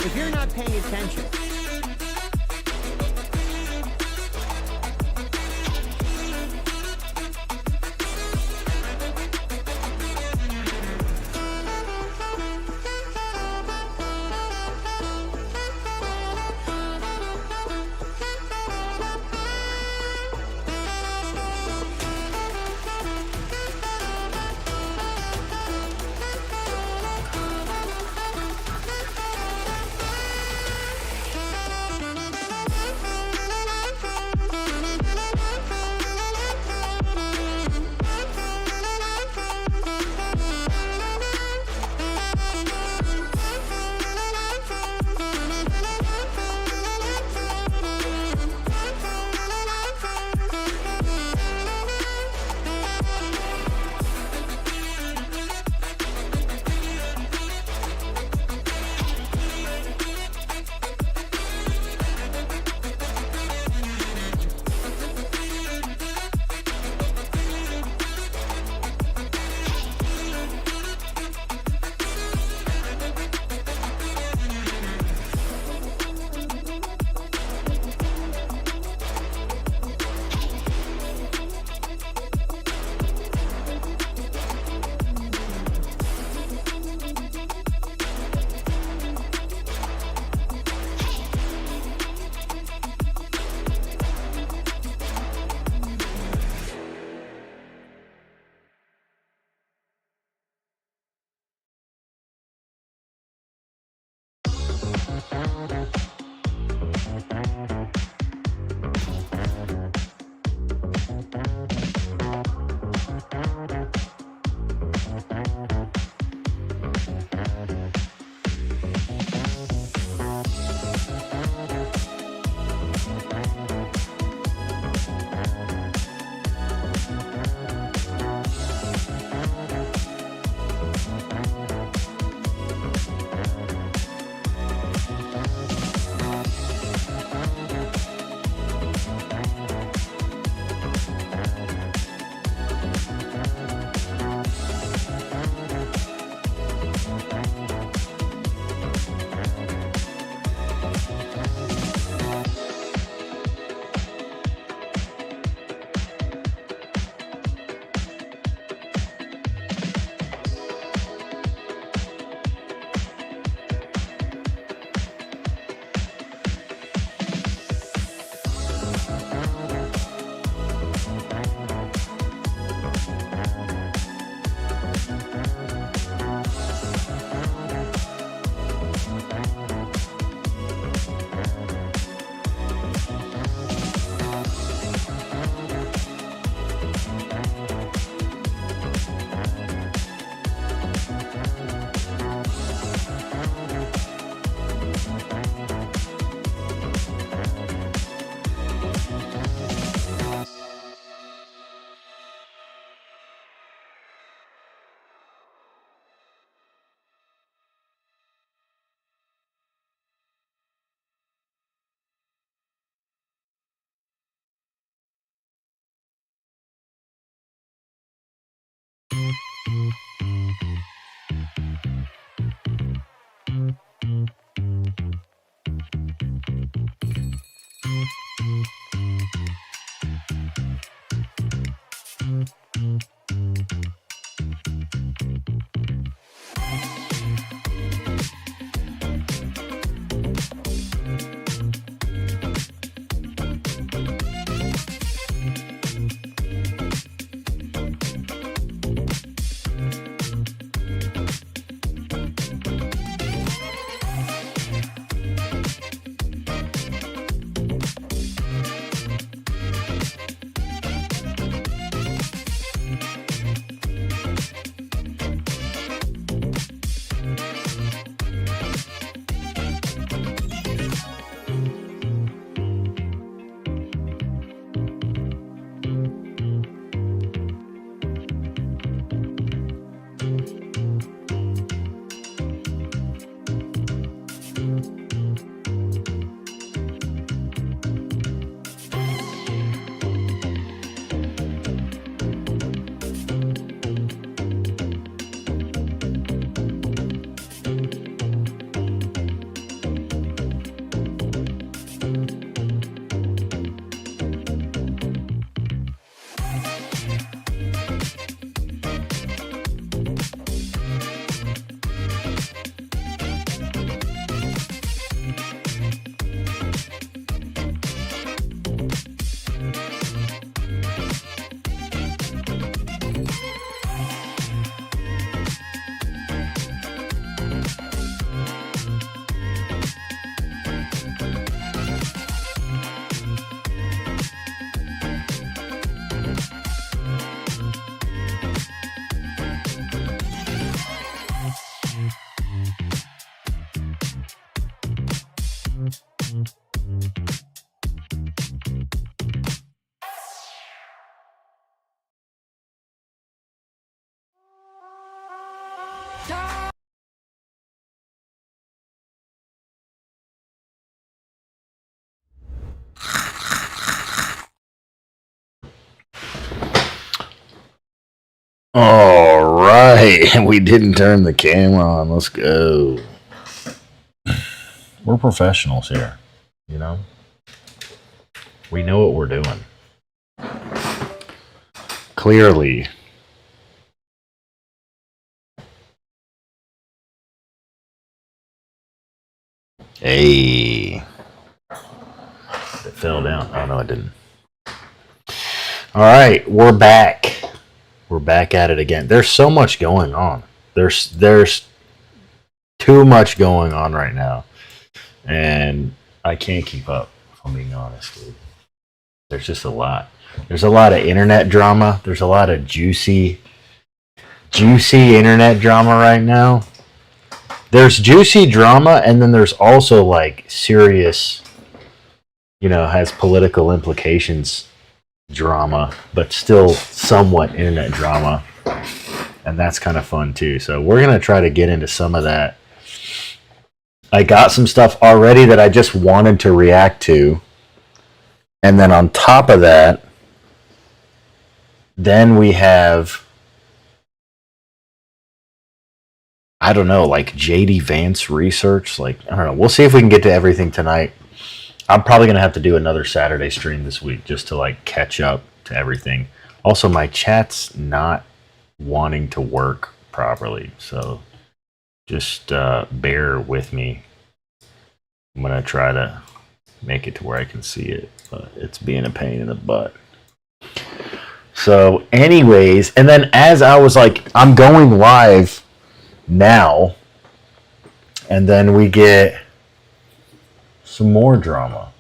If you're not paying attention, All right, we didn't turn the camera on. Let's go. We're professionals here, you know? We know what we're doing. Clearly. Hey. It fell down. Oh, no, it didn't. All right, we're back. We're back at it again. There's so much going on. There's too much going on right now. And I can't keep up, if I'm being honest, dude. There's just a lot. There's a lot of internet drama. There's a lot of juicy internet drama right now. There's juicy drama, and then there's also like serious, has political implications drama, but still somewhat internet drama. And that's kind of fun too. So we're going to try to get into some of that. I got some stuff already that I just wanted to react to. And then on top of that, then we have, I don't know, like JD Vance research. Like, I don't know. We'll see if we can get to everything tonight. I'm probably going to have to do another Saturday stream this week just to like catch up to everything. Also, my chat's not wanting to work properly. So just bear with me. I'm going to try to make it to where I can see it. But it's being a pain in the butt. So anyways, and then as I was like, I'm going live now. And then we get some more drama.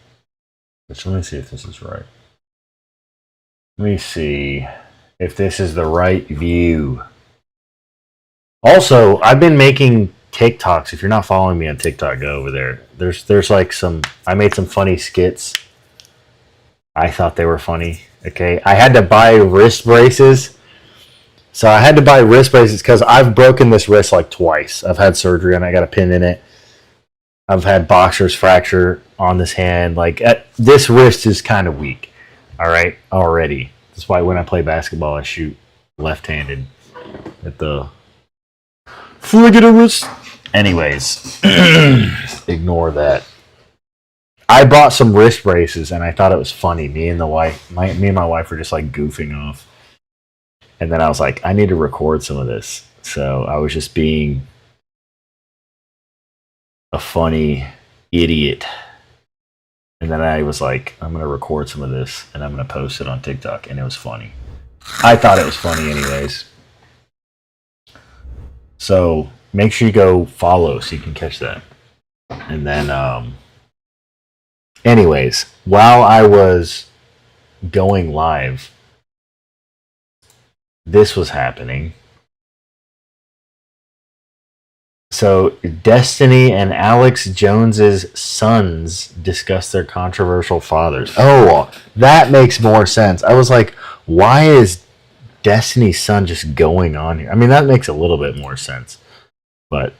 Which, let me see if this is right. Let me see if this is the right view. Also, I've been making TikToks. If you're not following me on TikTok, go over there. There's like I made some funny skits. I thought they were funny. Okay, I had to buy wrist braces. So I had to buy wrist braces because I've broken this wrist like twice. I've had surgery and I got a pin in it. I've had boxer's fracture on this hand. Like, this wrist is kind of weak. All right, already. That's why when I play basketball, I shoot left-handed at the friggin' wrist. Anyways, ignore that. I bought some wrist braces and I thought it was funny. Me and my wife were just like goofing off. And then I was like, I need to record some of this. So I was just being a funny idiot. And then I was like, I'm going to record some of this and I'm going to post it on TikTok. And it was funny. I thought it was funny anyways. So make sure you go follow so you can catch that. And then, anyways, while I was going live, this was happening. So Destiny and Alex Jones's sons discuss their controversial fathers. Oh, that makes more sense. I was like, why is Destiny's son just going on here? I mean, that makes a little bit more sense. But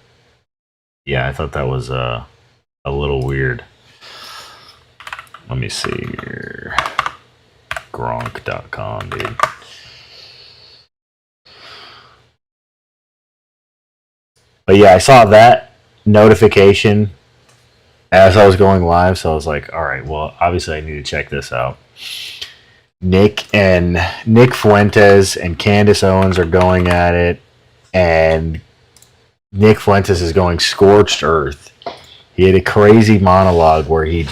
yeah, I thought that was a little weird. Let me see here. Gronk.com, dude. But yeah, I saw that notification as I was going live, so I was like, all right, well, obviously I need to check this out. Nick Fuentes and Candace Owens are going at it, and Nick Fuentes is going scorched earth. He had a crazy monologue where he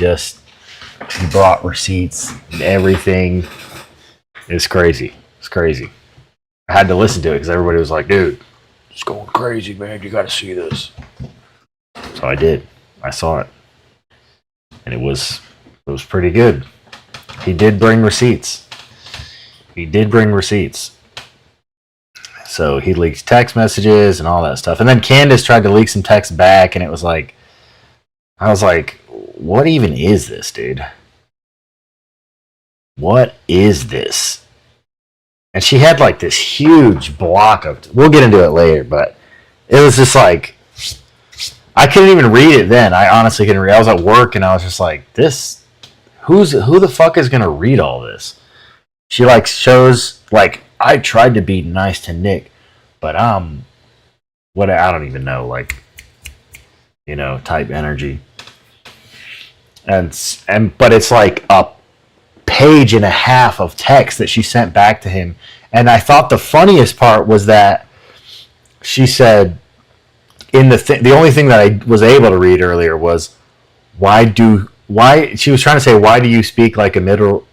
brought receipts and everything. It's crazy. It's crazy. I had to listen to it because everybody was like, dude, it's going crazy, man. You got to see this. So I did. I saw it. And it was pretty good. He did bring receipts. So he leaked text messages and all that stuff. And then Candace tried to leak some text back, and it was like, I was like, what even is this, dude? What is this? And she had like this huge block of, we'll get into it later, but it was just like, I couldn't even read it then. I honestly couldn't read. I was at work and I was just like, who the fuck is gonna read all this? She like shows like, I tried to be nice to Nick, but what, I don't even know, like, type energy. But it's like a page and a half of text that she sent back to him. And I thought the funniest part was that she said, the only thing that I was able to read earlier was, she was trying to say, why do you speak like a middle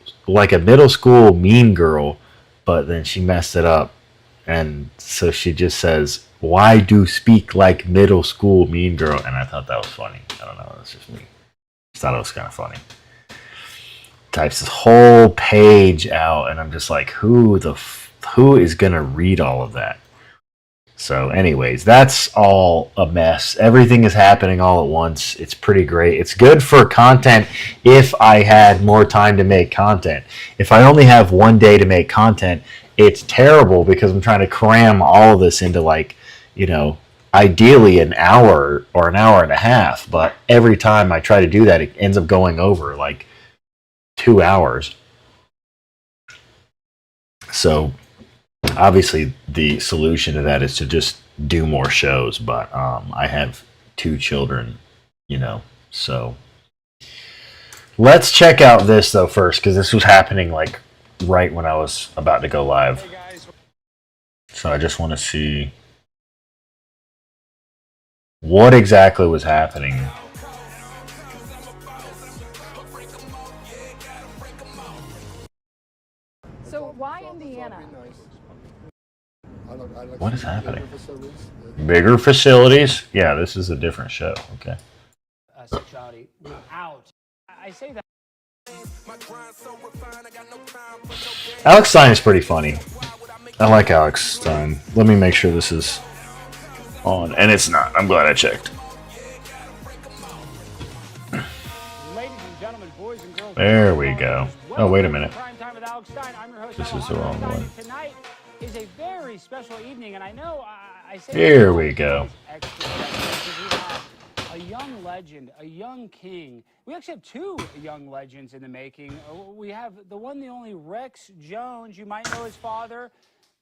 school mean girl? But then she messed it up. And so she just says, why do speak like middle school mean girl? And I thought that was funny. I don't know. That's just me. I thought it was kind of funny. Types this whole page out, and I'm just like, who is gonna read all of that? So, anyways, that's all a mess. Everything is happening all at once. It's pretty great. It's good for content if I had more time to make content. If I only have one day to make content, it's terrible because I'm trying to cram all of this into ideally an hour or an hour and a half. But every time I try to do that, it ends up going over like 2 hours. So obviously the solution to that is to just do more shows, but I have 2 children, so let's check out this though first, because this was happening like right when I was about to go live. So I just want to see what exactly was happening. So why Indiana? What is happening? Bigger facilities? Yeah, this is a different show. Okay. Sexuality without. I say that. Alex Stein is pretty funny. I like Alex Stein. Let me make sure this is on. And it's not. I'm glad I checked. Ladies and gentlemen, boys and girls. There we go. Oh, wait a minute. This is the wrong one. Tonight is a very special evening, and I know I say. Here we go. A young legend, a young king. We actually have 2 young legends in the making. We have the one, the only Rex Jones. You might know his father.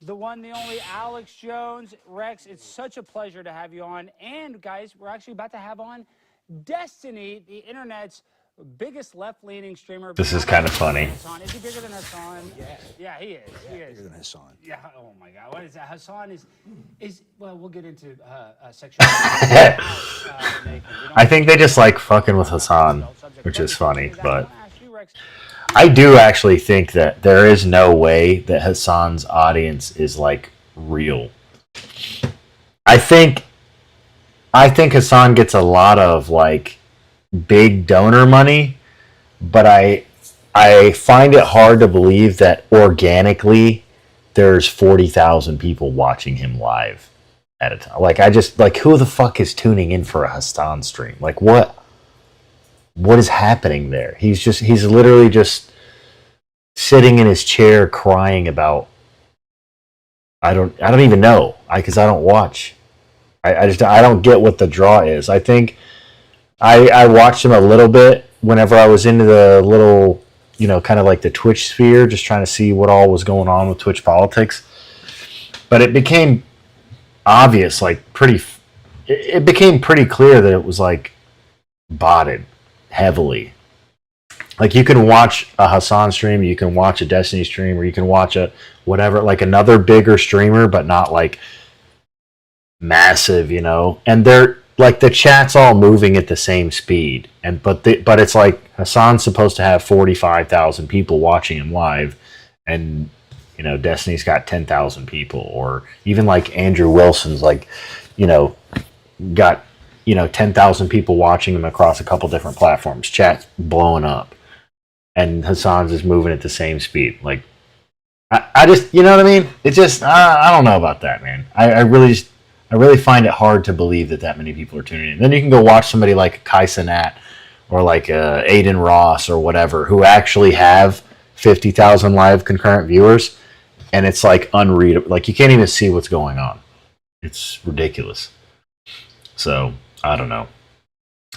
The one, the only Alex Jones. Rex, it's such a pleasure to have you on. And guys, we're actually about to have on Destiny, the internet's biggest left-leaning streamer. This is kind of funny. Hassan. Is he bigger than Hassan? Yeah, he is. Yeah, he is bigger than Hassan. Yeah. Oh my God. What is that? Hassan is well. We'll get into sexual. I think they just like fucking with Hassan, which is funny. But I do actually think that there is no way that Hassan's audience is like real. I think Hassan gets a lot of like big donor money, but I find it hard to believe that organically there's 40,000 people watching him live at a time. Like I just like who the fuck is tuning in for a Hassan stream? Like what is happening there? He's literally just sitting in his chair crying about I don't even know. Because I don't watch. I don't get what the draw is. I think I watched him a little bit whenever I was into the little, kind of like the Twitch sphere, just trying to see what all was going on with Twitch politics. But it became obvious, like it became pretty clear that it was like botted heavily. Like you can watch a Hassan stream, you can watch a Destiny stream, or you can watch a whatever, like another bigger streamer, but not like massive, and they're like the chat's all moving at the same speed, but it's like Hassan's supposed to have 45,000 people watching him live, and Destiny's got 10,000 people, or even like Andrew Wilson's like got 10,000 people watching him across a couple different platforms, chat's blowing up, and Hassan's is moving at the same speed. Like I just what I mean? It's just I don't know about that, man. I really find it hard to believe that many people are tuning in. Then you can go watch somebody like Kai Cenat or like Aiden Ross or whatever, who actually have 50,000 live concurrent viewers, and it's like unreadable. Like you can't even see what's going on. It's ridiculous. So I don't know.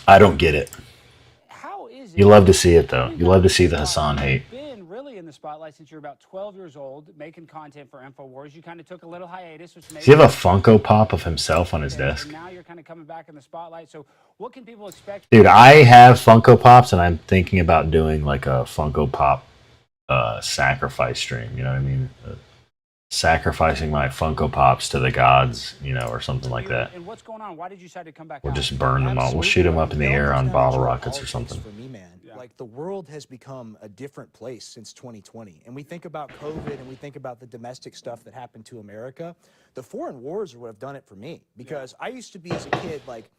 I don't get it. How is it? You love to see it though. You love to see the Hassan hate. Been really in the spotlight since you're about 12 years old, making content for InfoWars. You kind of took a little hiatus. Does he have a Funko Pop of himself on his desk? And now you're kind of coming back in the spotlight. So what can people expect? Dude, I have Funko Pops, and I'm thinking about doing like a Funko Pop sacrifice stream. You know what I mean? Sacrificing my Funko Pops to the gods, or something like that. And what's going on? Why did you decide to come back? Or just burn them all. We'll shoot them up in the air on bottle rockets or something. For me, man, like the world has become a different place since 2020. And we think about COVID and we think about the domestic stuff that happened to America. The foreign wars are what have done it for me, because I used to be, as a kid, like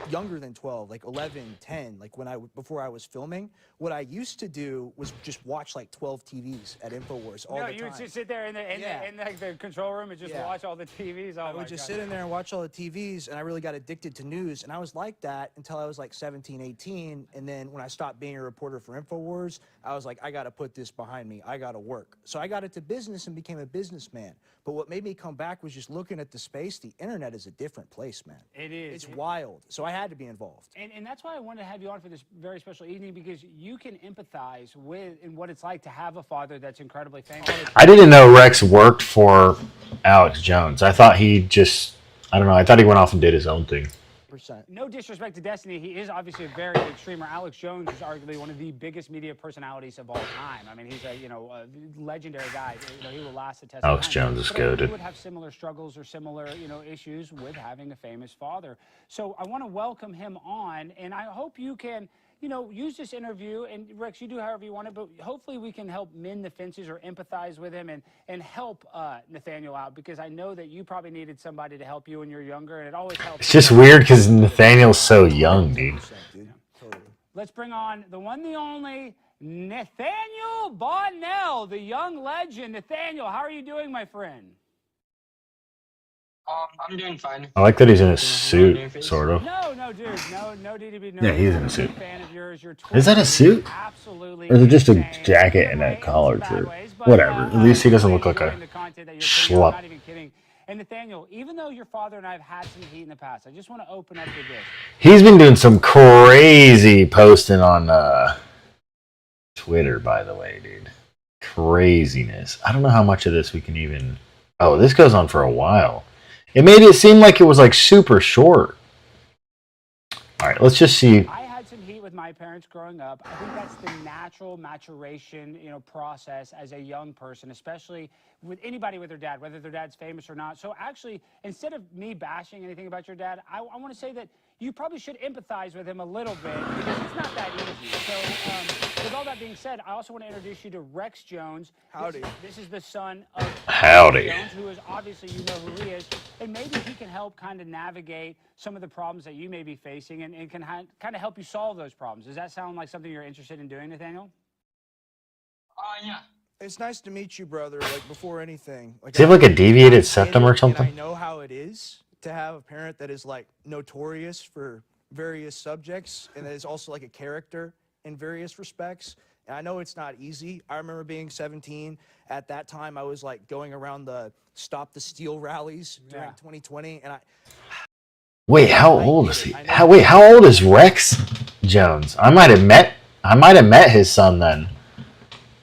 younger than 12, like 11, 10, like before I was filming, what I used to do was just watch like 12 TVs at InfoWars all the time. You would just sit there in the control room and just watch all the TVs. I would just sit in there and watch all the TVs, and I really got addicted to news, and I was like that until I was like 17, 18, and then when I stopped being a reporter for InfoWars, I was like, I got to put this behind me. I got to work. So I got into business and became a businessman. But what made me come back was just looking at the space. The internet is a different place, man. It is. It's wild. So I had to be involved. And that's why I wanted to have you on for this very special evening, because you can empathize with and what it's like to have a father that's incredibly famous. I didn't know Rex worked for Alex Jones. I thought he just, I don't know, I thought he went off and did his own thing. No disrespect to Destiny, he is obviously a very big streamer. Alex Jones is arguably one of the biggest media personalities of all time. I mean, he's a a legendary guy. He will last a test. Alex Jones is goated. He would have similar struggles or similar issues with having a famous father. So I want to welcome him on, and I hope you can use this interview, and Rex, you do however you want it, but hopefully we can help mend the fences or empathize with him and help Nathaniel out, because I know that you probably needed somebody to help you when you're younger, and it always helps. It's just weird because Nathaniel's so young, dude. Let's bring on the one, the only, Nathaniel Bonnell, the young legend. Nathaniel, how are you doing, my friend? I'm doing fine. I like that he's in a suit, sort of. No, dude. No DDB. No, yeah, he's in a suit. Fan of yours. Is that a suit? Absolutely. Or is it just a jacket and a collared shirt? Whatever. At least he doesn't look like a schlup. Not even kidding. And Nathaniel, even though your father and I have had some heat in the past, I just want to open up with this. He's been doing some crazy posting on Twitter, by the way, dude. Craziness. I don't know how much of this we can even... Oh, this goes on for a while. It made it seem like it was like super short. All right, let's just see. I had some heat with with my parents growing up. I think that's the natural maturation, process as a young person, especially with anybody with their dad, whether their dad's famous or not. So actually, instead of me bashing anything about your dad, I want to say that you probably should empathize with him a little bit because it's not that easy. So with all that being said, I also want to introduce you to Rex Jones. Howdy. This is the son of Howdy. Jones, who is obviously, you know who he is, and maybe he can help kind of navigate some of the problems that you may be facing and can kind of help you solve those problems. Does that sound like something you're interested in doing, Nathaniel? Yeah. It's nice to meet you, brother. Like, before anything, like, Does he have like a deviated septum or and something? I know how it is to have a parent that is like notorious for various subjects and that is also like a character in various respects. And I know it's not easy. I remember being 17. At that time, I was like going around the Stop the Steal rallies during 2020, and Wait, how old is he? How old is Rex Jones? I might have met his son then.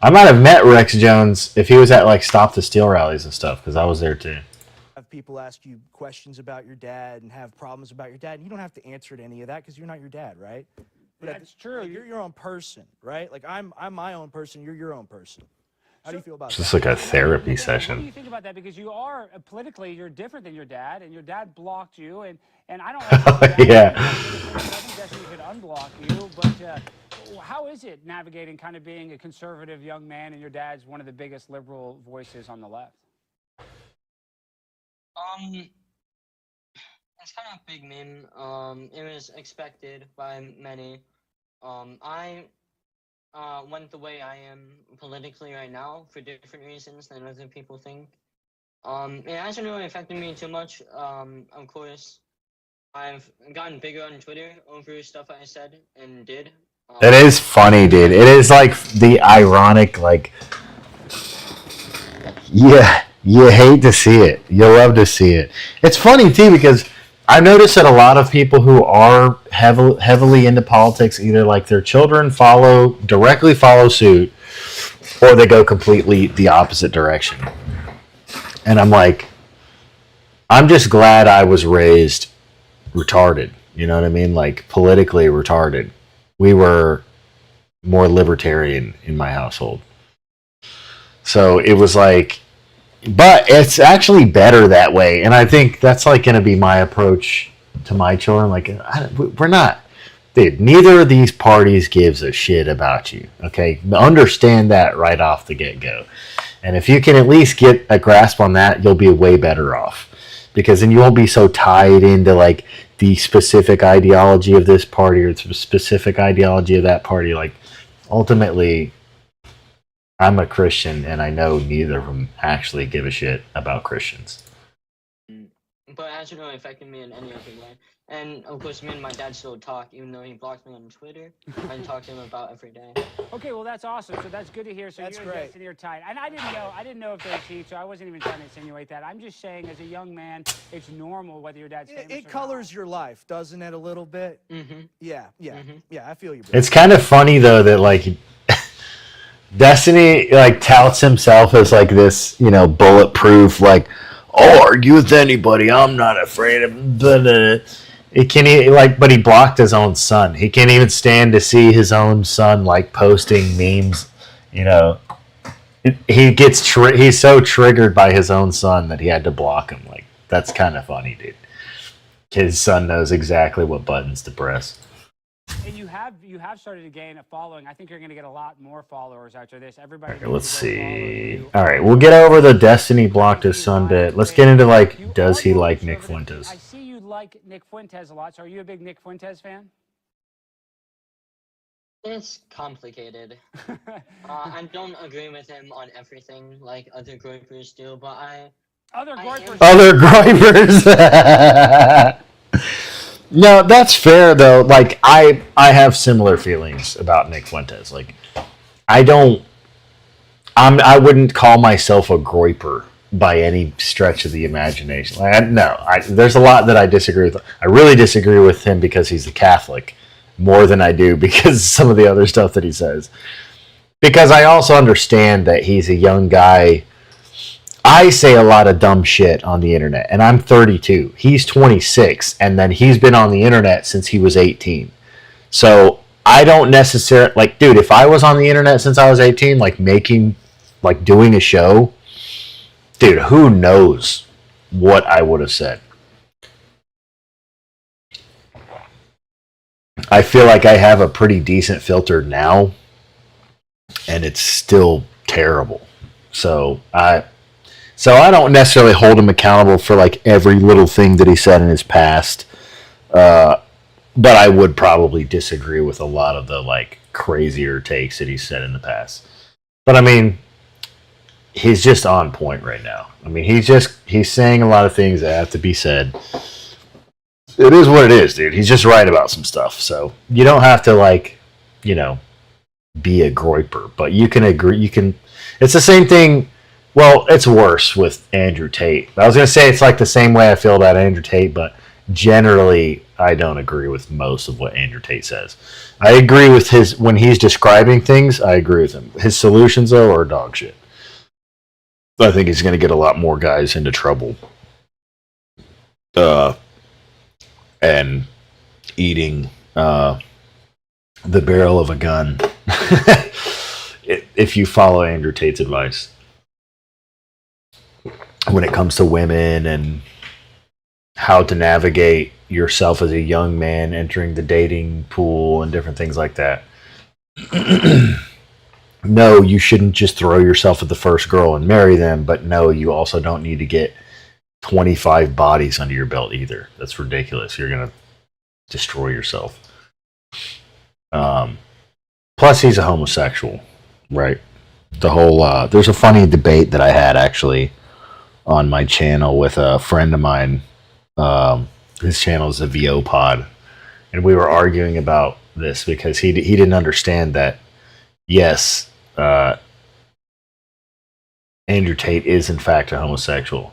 I might have met Rex Jones if he was at like Stop the Steal rallies and stuff, because I was there too. have people ask you questions about your dad and have problems about your dad, and you don't have to answer to any of that because you're not your dad, right? But That's true. Like, you're your own person, right? Like I'm my own person. You're your own person. How do you feel about It's that? just like a therapy What do you session. think about that? Because you are politically, you're different than your dad, and your dad blocked you, and I don't like Yeah. I think Destiny could unblock you, but how is it navigating kind of being a conservative young man, and your dad's one of the biggest liberal voices on the left? It's kind of a big meme. It was expected by many. I went the way I am politically right now for different reasons than other people think. It hasn't really affected me too much. Of course, I've gotten bigger on Twitter over stuff I said and did. It is funny, dude. It is like the ironic, like, yeah, you hate to see it. You love to see it. It's funny, too, because I noticed that a lot of people who are heavily into politics, either like their children directly follow suit, or they go completely the opposite direction. And I'm like, I'm just glad I was raised retarded. You know what I mean? Like, politically retarded. We were more libertarian in my household. So it was like, but it's actually better that way. And I think that's like going to be my approach to my children. Like, we're not, dude, neither of these parties gives a shit about you. Okay. Understand that right off the get-go. And if you can at least get a grasp on that, you'll be way better off, because then you won't be so tied into like the specific ideology of this party or the specific ideology of that party. Like, ultimately, I'm a Christian, and I know neither of them actually give a shit about Christians. But it hasn't really affected me in any other way. And of course, me and my dad still talk, even though he blocked me on Twitter. I talk to him about every day. Okay, well, that's awesome. So that's good to hear. So That's you and great. Destiny are tied. And I didn't know if they cheat, so I wasn't even trying to insinuate that. I'm just saying, as a young man, it's normal whether your dad's famous It or colors your life, doesn't it, a little bit? Mm-hmm. Yeah. I feel you, bro. It's kind of funny, though, that, like, Destiny, like, touts himself as, like, this, bulletproof, like, I'll argue with anybody. I'm not afraid of... Blah, blah. But he blocked his own son. He can't even stand to see his own son, like, posting memes, he's so triggered by his own son that he had to block him. Like, that's kind of funny, dude. His son knows exactly what buttons to press. And you have started to gain a following. I think you're going to get a lot more followers after this. Everybody. Okay, let's see. All right, we'll get over the Destiny blocked his son bit. Let's get into, like, does he like Nick Fuentes? I see you like Nick Fuentes a lot. So are you a big Nick Fuentes fan? It's complicated. I don't agree with him on everything like other groupers do, but Other I groypers. Other gripers. No, that's fair though. Like, I have similar feelings about Nick Fuentes. Like, I wouldn't call myself a groiper by any stretch of the imagination. Like, there's a lot that I disagree with. I really disagree with him because he's a Catholic more than I do because of some of the other stuff that he says. Because I also understand that he's a young guy. I say a lot of dumb shit on the internet, and I'm 32. He's 26, and then he's been on the internet since he was 18. So I don't necessarily like, dude. If I was on the internet since I was 18, like doing a show, dude, who knows what I would have said. I feel like I have a pretty decent filter now, and it's still terrible. So I don't necessarily hold him accountable for like every little thing that he said in his past. But I would probably disagree with a lot of the like crazier takes that he's said in the past. But I mean, he's just on point right now. I mean, he's saying a lot of things that have to be said. It is what it is, dude. He's just right about some stuff. So you don't have to like, be a groiper, but you can agree. It's the same thing. Well, it's worse with Andrew Tate. I was gonna say it's like the same way I feel about Andrew Tate, but generally I don't agree with most of what Andrew Tate says. I agree with when he's describing things. I agree with him. His solutions though are dog shit. I think he's gonna get a lot more guys into trouble. And eating the barrel of a gun if you follow Andrew Tate's advice when it comes to women and how to navigate yourself as a young man entering the dating pool and different things like that. No, you shouldn't just throw yourself at the first girl and marry them, but no, you also don't need to get 25 bodies under your belt either. That's ridiculous. You're going to destroy yourself. Plus, he's a homosexual, right? The whole there's a funny debate that I had actually on my channel with a friend of mine. His channel is the VO Pod, and we were arguing about this because he didn't understand that. Yes, Andrew Tate is in fact a homosexual.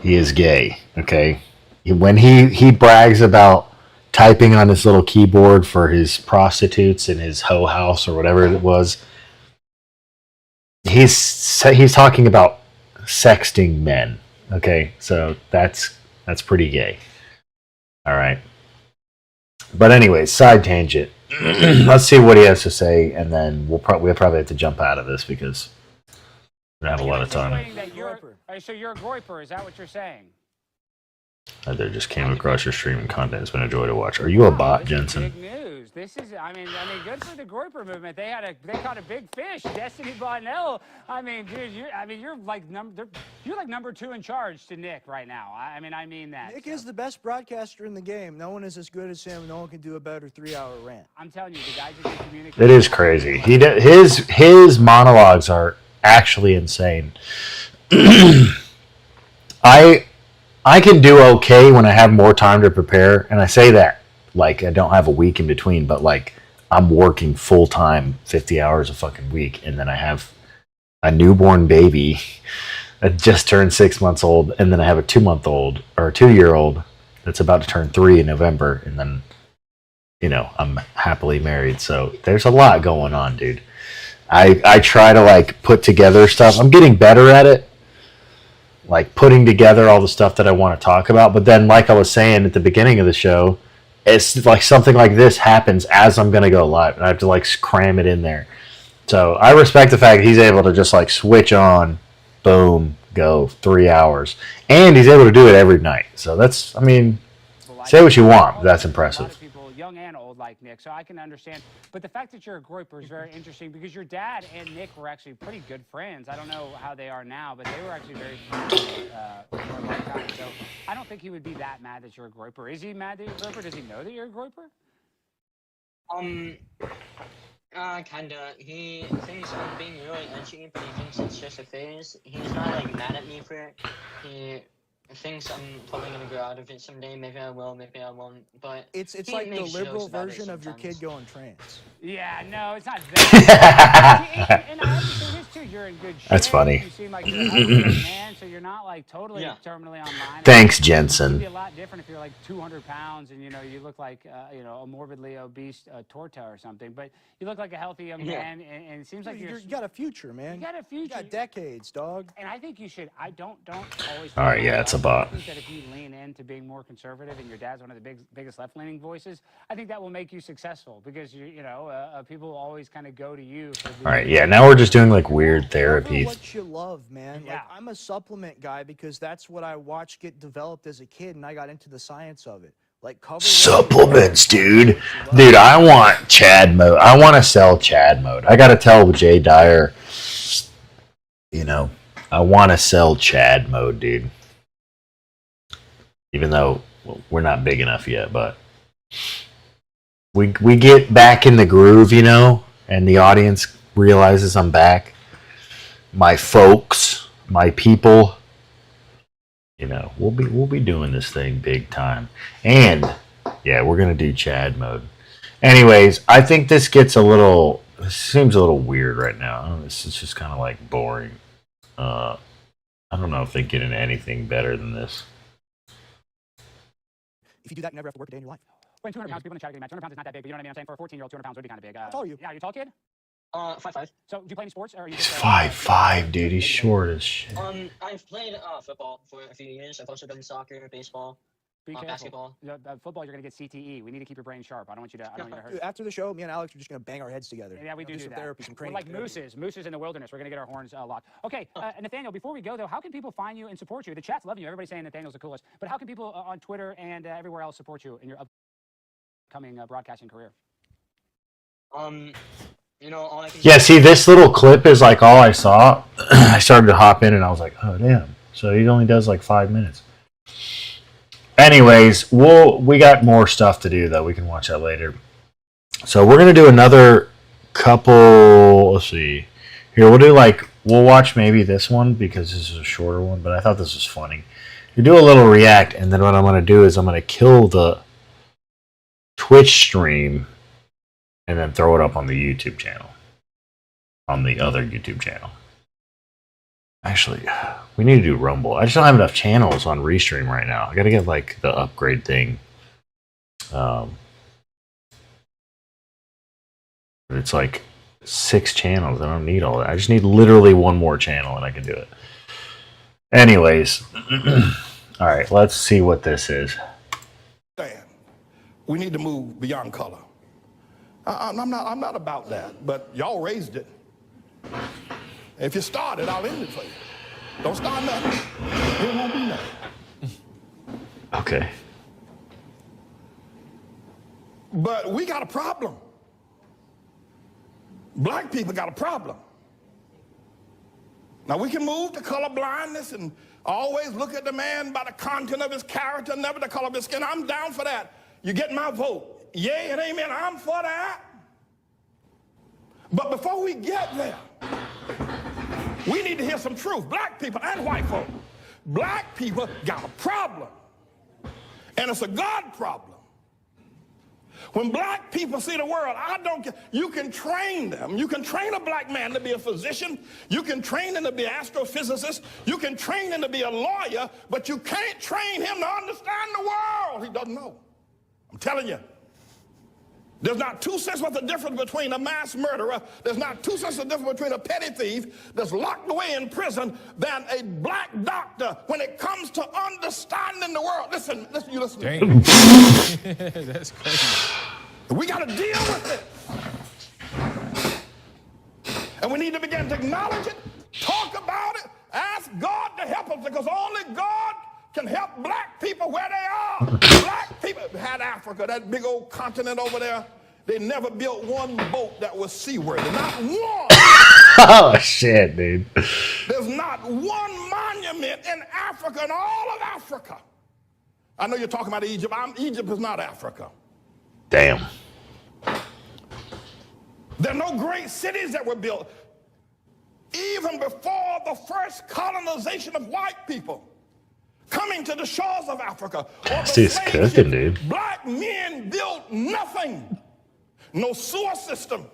He is gay. Okay, when he brags about typing on his little keyboard for his prostitutes in his hoe house or whatever it was, he's talking about sexting men. Okay, so that's pretty gay. All right, but anyways, side tangent. Let's see what he has to say, and then we'll probably have to jump out of this because we don't have a lot of time. So you're a groiper, is that what you're saying? I just came across your streaming content. It's been a joy to watch. Are you a bot, Jensen? Big news. This is, I mean, good for the groiper movement. They caught a big fish. Destiny Bonnell. I mean, dude, you're like number 2 in charge to Nick right now. I mean that. Nick is the best broadcaster in the game. No one is as good as him. No one can do a better 3-hour rant. I'm telling you, the guy just can communicate. It is crazy. His monologues are actually insane. I can do okay when I have more time to prepare, and I say that like I don't have a week in between, but like I'm working full time 50 hours a fucking week, and then I have a newborn baby that just turned 6 months old, and then I have a 2-month-old or a 2-year-old that's about to turn 3 in November, and then I'm happily married. So there's a lot going on, dude. I try to like put together stuff. I'm getting better at it, like putting together all the stuff that I want to talk about. But then, like I was saying at the beginning of the show, it's like something like this happens as I'm going to go live, and I have to like cram it in there. So I respect the fact that he's able to just like switch on, boom, go 3 hours. And he's able to do it every night. So that's, I mean, say what you want, but that's impressive. A lot of people, young and old, like Nick, so I can understand. But the fact that you're a groiper is very interesting because your dad and Nick were actually pretty good friends. I don't know how they are now, but they were actually very friends for a long time. So I don't think he would be that mad that you're a groiper. Is he mad that you're a groiper? Does he know that you're a groiper? Kinda. He thinks I'm being really edgy, but he thinks it's just a phase. He's not, like, mad at me for it. He thinks I'm probably gonna grow out of it someday. Maybe I will, maybe I won't. But it's like the liberal version of your kid going trans. Yeah, no, it's not that. And I have to say this too, you're in good shape. That's funny. You seem like you're a healthy man, so you're not like totally terminally online. Thanks, Jensen. It'd be a lot different if you're like 200 pounds and you look like a morbidly obese torta or something. But you look like a healthy young man, and it seems like you got a future, man. You got a future. You got decades, dog. And I think you should. I don't always. All right, yeah, it's a bot. I think that if you lean into being more conservative, and your dad's one of the biggest left-leaning voices, I think that will make you successful because People always kind of go to you. For All right, yeah. Now we're just doing like weird Cover therapies. what you love, man. Yeah. Like, I'm a supplement guy because that's what I watched get developed as a kid, and I got into the science of it. Like, cover what you love, Supplements, dude. cover what you love. Dude, I want Chad mode. I want to sell Chad mode. I gotta tell Jay Dyer, you know, I want to sell Chad mode, dude. Even though we're not big enough yet, but we get back in the groove, you know, and the audience realizes I'm back. My folks, my people, you know, we'll be doing this thing big time. And yeah, we're gonna do Chad mode. Anyways, I think this seems a little weird right now. This is just kind of like boring. I don't know if they get into anything better than this. If you do that, you never have to work a day in your life. Weighing 200 pounds, people in the chat are getting mad. 200 pounds is not that big, but you know what I mean? I'm saying for a 14-year-old, 200 pounds would be kind of big. How tall are you? Yeah, you a tall kid? 5'5". So do you play any sports, or are you He's just 5'5", dude. He's short as shit. I've played football for a few years. I've also done soccer, baseball, Be careful. basketball. Football, you're gonna get CTE. We need to keep your brain sharp. I don't want you to. I don't want you to Dude, hurt. after the show, me and Alex are just gonna bang our heads together. Yeah, we do some that. therapy, some We're training. like therapy. mooses in the wilderness. We're gonna get our horns locked. Okay, Nathaniel. Before we go though, how can people find you and support you? The chat's loving you. Everybody's saying Nathaniel's the coolest. But how can people on Twitter and everywhere else support you in your upcoming broadcasting career? You know, all I can Yeah, see, this little clip is like all I saw. I started to hop in and I was like, oh, damn. So he only does like 5 minutes. Anyways, we got more stuff to do, though. We can watch that later. So we're going to do another couple. Let's see. Here, we'll watch maybe this one because this is a shorter one, but I thought this was funny. You do a little react, and then what I'm going to do is I'm going to kill the Twitch stream and then throw it up on the YouTube channel. On the other YouTube channel. Actually, we need to do Rumble. I just don't have enough channels on Restream right now. I gotta get like the upgrade thing. It's like 6 channels. I don't need all that. I just need literally one more channel and I can do it. Anyways, all right, let's see what this is. We need to move beyond color. I'm not about that, but y'all raised it. If you start it, I'll end it for you. Don't start nothing. It won't be nothing. Okay. But we got a problem. Black people got a problem. Now we can move to color blindness and always look at the man by the content of his character, never the color of his skin. I'm down for that. You get my vote. Yay and amen. I'm for that. But before we get there, we need to hear some truth. Black people and white folk. Black people got a problem. And it's a God problem. When black people see the world, I don't care. You can train them. You can train a black man to be a physician. You can train him to be an astrophysicist. You can train him to be a lawyer, but you can't train him to understand the world. He doesn't know. I'm telling you. There's not 2 cents worth of difference between a mass murderer. There's not 2 cents of difference between a petty thief that's locked away in prison than a black doctor when it comes to understanding the world. Listen, you listen. Dang. That's crazy. We got to deal with it. And we need to begin to acknowledge it, talk about it, ask God to help us because only God can help black people where they are. Black people had Africa, that big old continent over there. They never built one boat that was seaworthy. Not one. Oh, shit, dude. There's not one monument in Africa, in all of Africa. I know you're talking about Egypt. Egypt is not Africa. Damn. There are no great cities that were built. Even before the first colonization of white people coming to the shores of Africa, or the Dude's slave cooking, ships, dude. black men built nothing. No sewer system,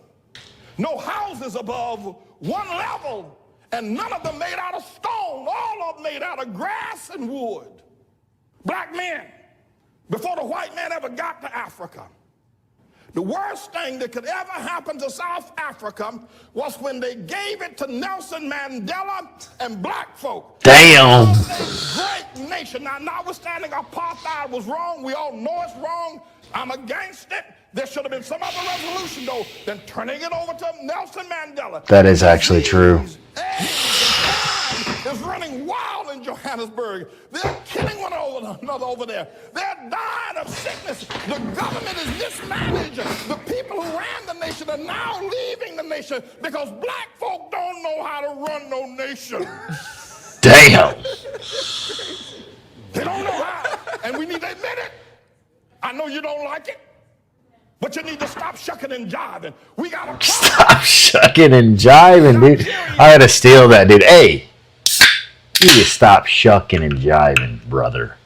no houses above one level, and none of them made out of stone. All of them made out of grass and wood. Black men, before the white man ever got to Africa. The worst thing that could ever happen to South Africa was when they gave it to Nelson Mandela and black folk. Damn. It was a great nation. Now, notwithstanding apartheid was wrong, we all know it's wrong. I'm against it. There should have been some other resolution, though, than turning it over to Nelson Mandela. That is actually true. Crime is running wild in Johannesburg. They're killing one another over there. They're dying of sickness. The government is mismanaged. The people who ran the nation are now leaving the nation because black folk don't know how to run no nation. Damn. They don't know how, and we need to admit it. I know you don't like it, but you need to stop shucking and jiving. We got to Stop shucking and jiving, dude. I had to steal that, dude. Hey, you need to stop shucking and jiving, brother.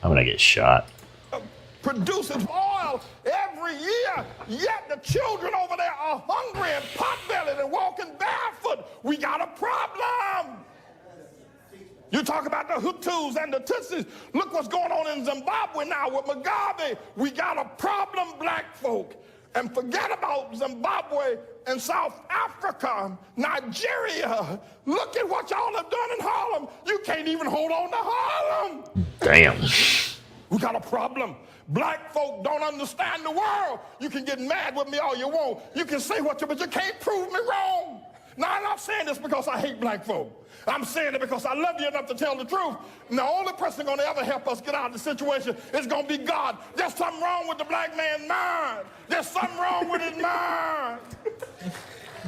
I'm gonna get shot. produces oil every year, yet the children over there are hungry and pot-bellied and walking barefoot. We got a problem. You talk about the Hutus and the Tutsis. Look what's going on in Zimbabwe now with Mugabe. We got a problem, black folk. And forget about Zimbabwe and South Africa, Nigeria. Look at what y'all have done in Harlem. You can't even hold on to Harlem. Damn. We got a problem. Black folk don't understand the world. You can get mad with me all you want. You can say what you, but you can't prove me wrong. Now, I'm not saying this because I hate black folk. I'm saying it because I love you enough to tell the truth. And the only person going to ever help us get out of the situation is going to be God. There's something wrong with the black man's mind. There's something wrong with his mind.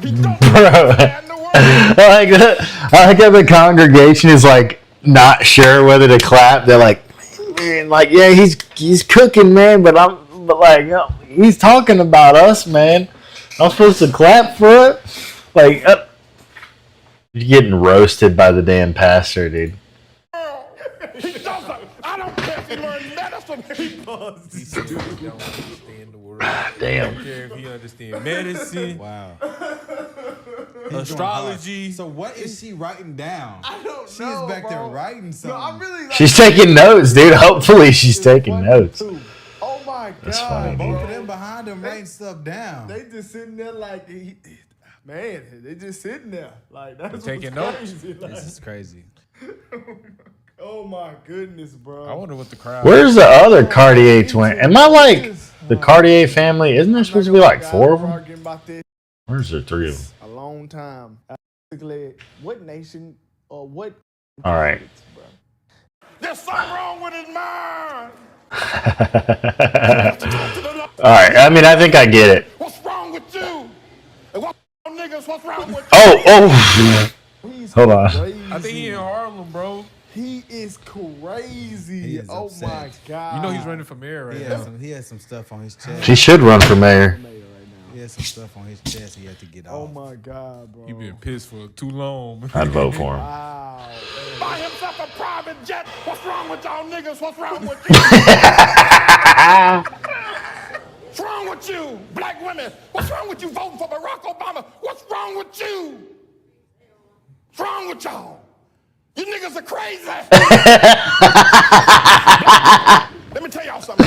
He don't understand the world. I like that the congregation is like not sure whether to clap. They're like, man, like, yeah, he's cooking, man, but like, you know, he's talking about us, man. I'm supposed to clap for it? Like, you're getting roasted by the damn pastor, dude. He doesn't. I don't care if he learned medicine. He does. He still don't understand the world. Damn. I don't care if he understands medicine. Wow. Astrology. So what is she writing down? I don't She know, is back there bro. writing something. No, I'm really. Like, She's taking notes, dude. Hopefully she's taking notes. Oh my god. That's funny, Both dude. of them behind him writing stuff down. They just sitting there like, man, they just sitting there like that's what's Taking notes. crazy. Like, This is crazy. oh my goodness, bro. I wonder what the crowd. Where's the other Cartier twin? Am I like the Cartier family? Isn't there supposed to be like 4 of them? Arguing about this Where's there 3 of them? a long time. Basically, what nation or what? All right. Bro. There's something wrong with his mind. All right. I mean, I think I get it. What's wrong with you? And what niggas, what's wrong with you? Oh. He's Hold on. crazy. I think he in Harlem, bro. He is crazy. He is oh upset. my god. You know he's running for mayor right now. He has some stuff on his chest. She should run for mayor. He has some stuff on his chest he had to get Oh off. my god, bro. He been pissed for too long. I'd vote for him. Wow. Buy himself a private jet. What's wrong with y'all niggas? What's wrong with you? What's wrong with you, black women? What's wrong with you voting for Barack Obama? What's wrong with you? What's wrong with y'all? You niggas are crazy. Let me tell y'all something.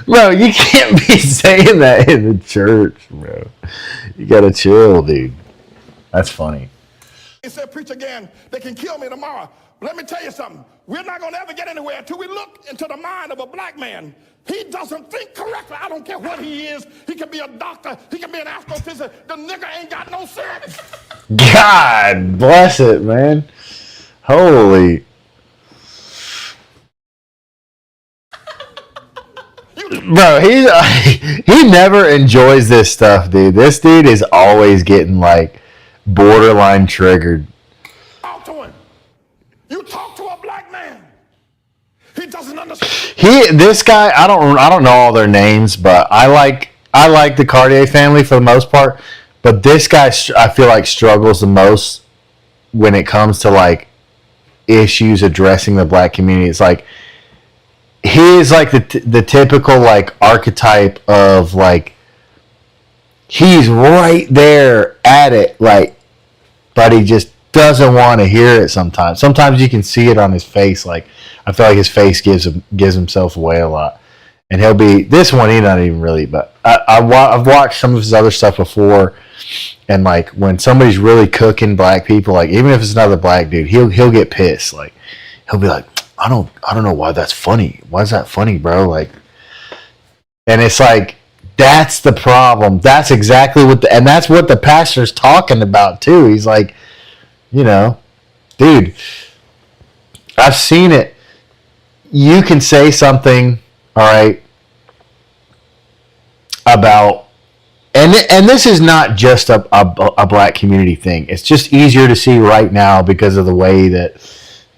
Bro, you can't be saying that in the church, bro. You gotta chill, dude. That's funny. He said, preach again. They can kill me tomorrow. But let me tell you something. We're not going to ever get anywhere until we look into the mind of a black man. He doesn't think correctly. I don't care what he is. He can be a doctor. He can be an astrophysicist. The nigga ain't got no sense. God bless it, man. Holy. Bro, he never enjoys this stuff, dude. This dude is always getting like borderline triggered. Talk to him. You talk to a black man. He doesn't understand. This guy, I don't know all their names, but I like the Cartier family for the most part. But this guy, I feel like, struggles the most when it comes to like issues addressing the black community. It's like he is like the typical like archetype of like he's right there at it, like, but he just doesn't want to hear it sometimes. Sometimes you can see it on his face. Like, I feel like his face gives himself away a lot. And he'll be, this one, he's not even really, but I've watched some of his other stuff before. And like, when somebody's really cooking black people, like, even if it's another black dude, he'll get pissed. Like, he'll be like, I don't know why that's funny. Why is that funny, bro? Like, and it's like, That's the problem. That's exactly and that's what the pastor's talking about too. He's like, you know, dude, I've seen it. You can say something, all right, about, and this is not just a black community thing. It's just easier to see right now because of the way that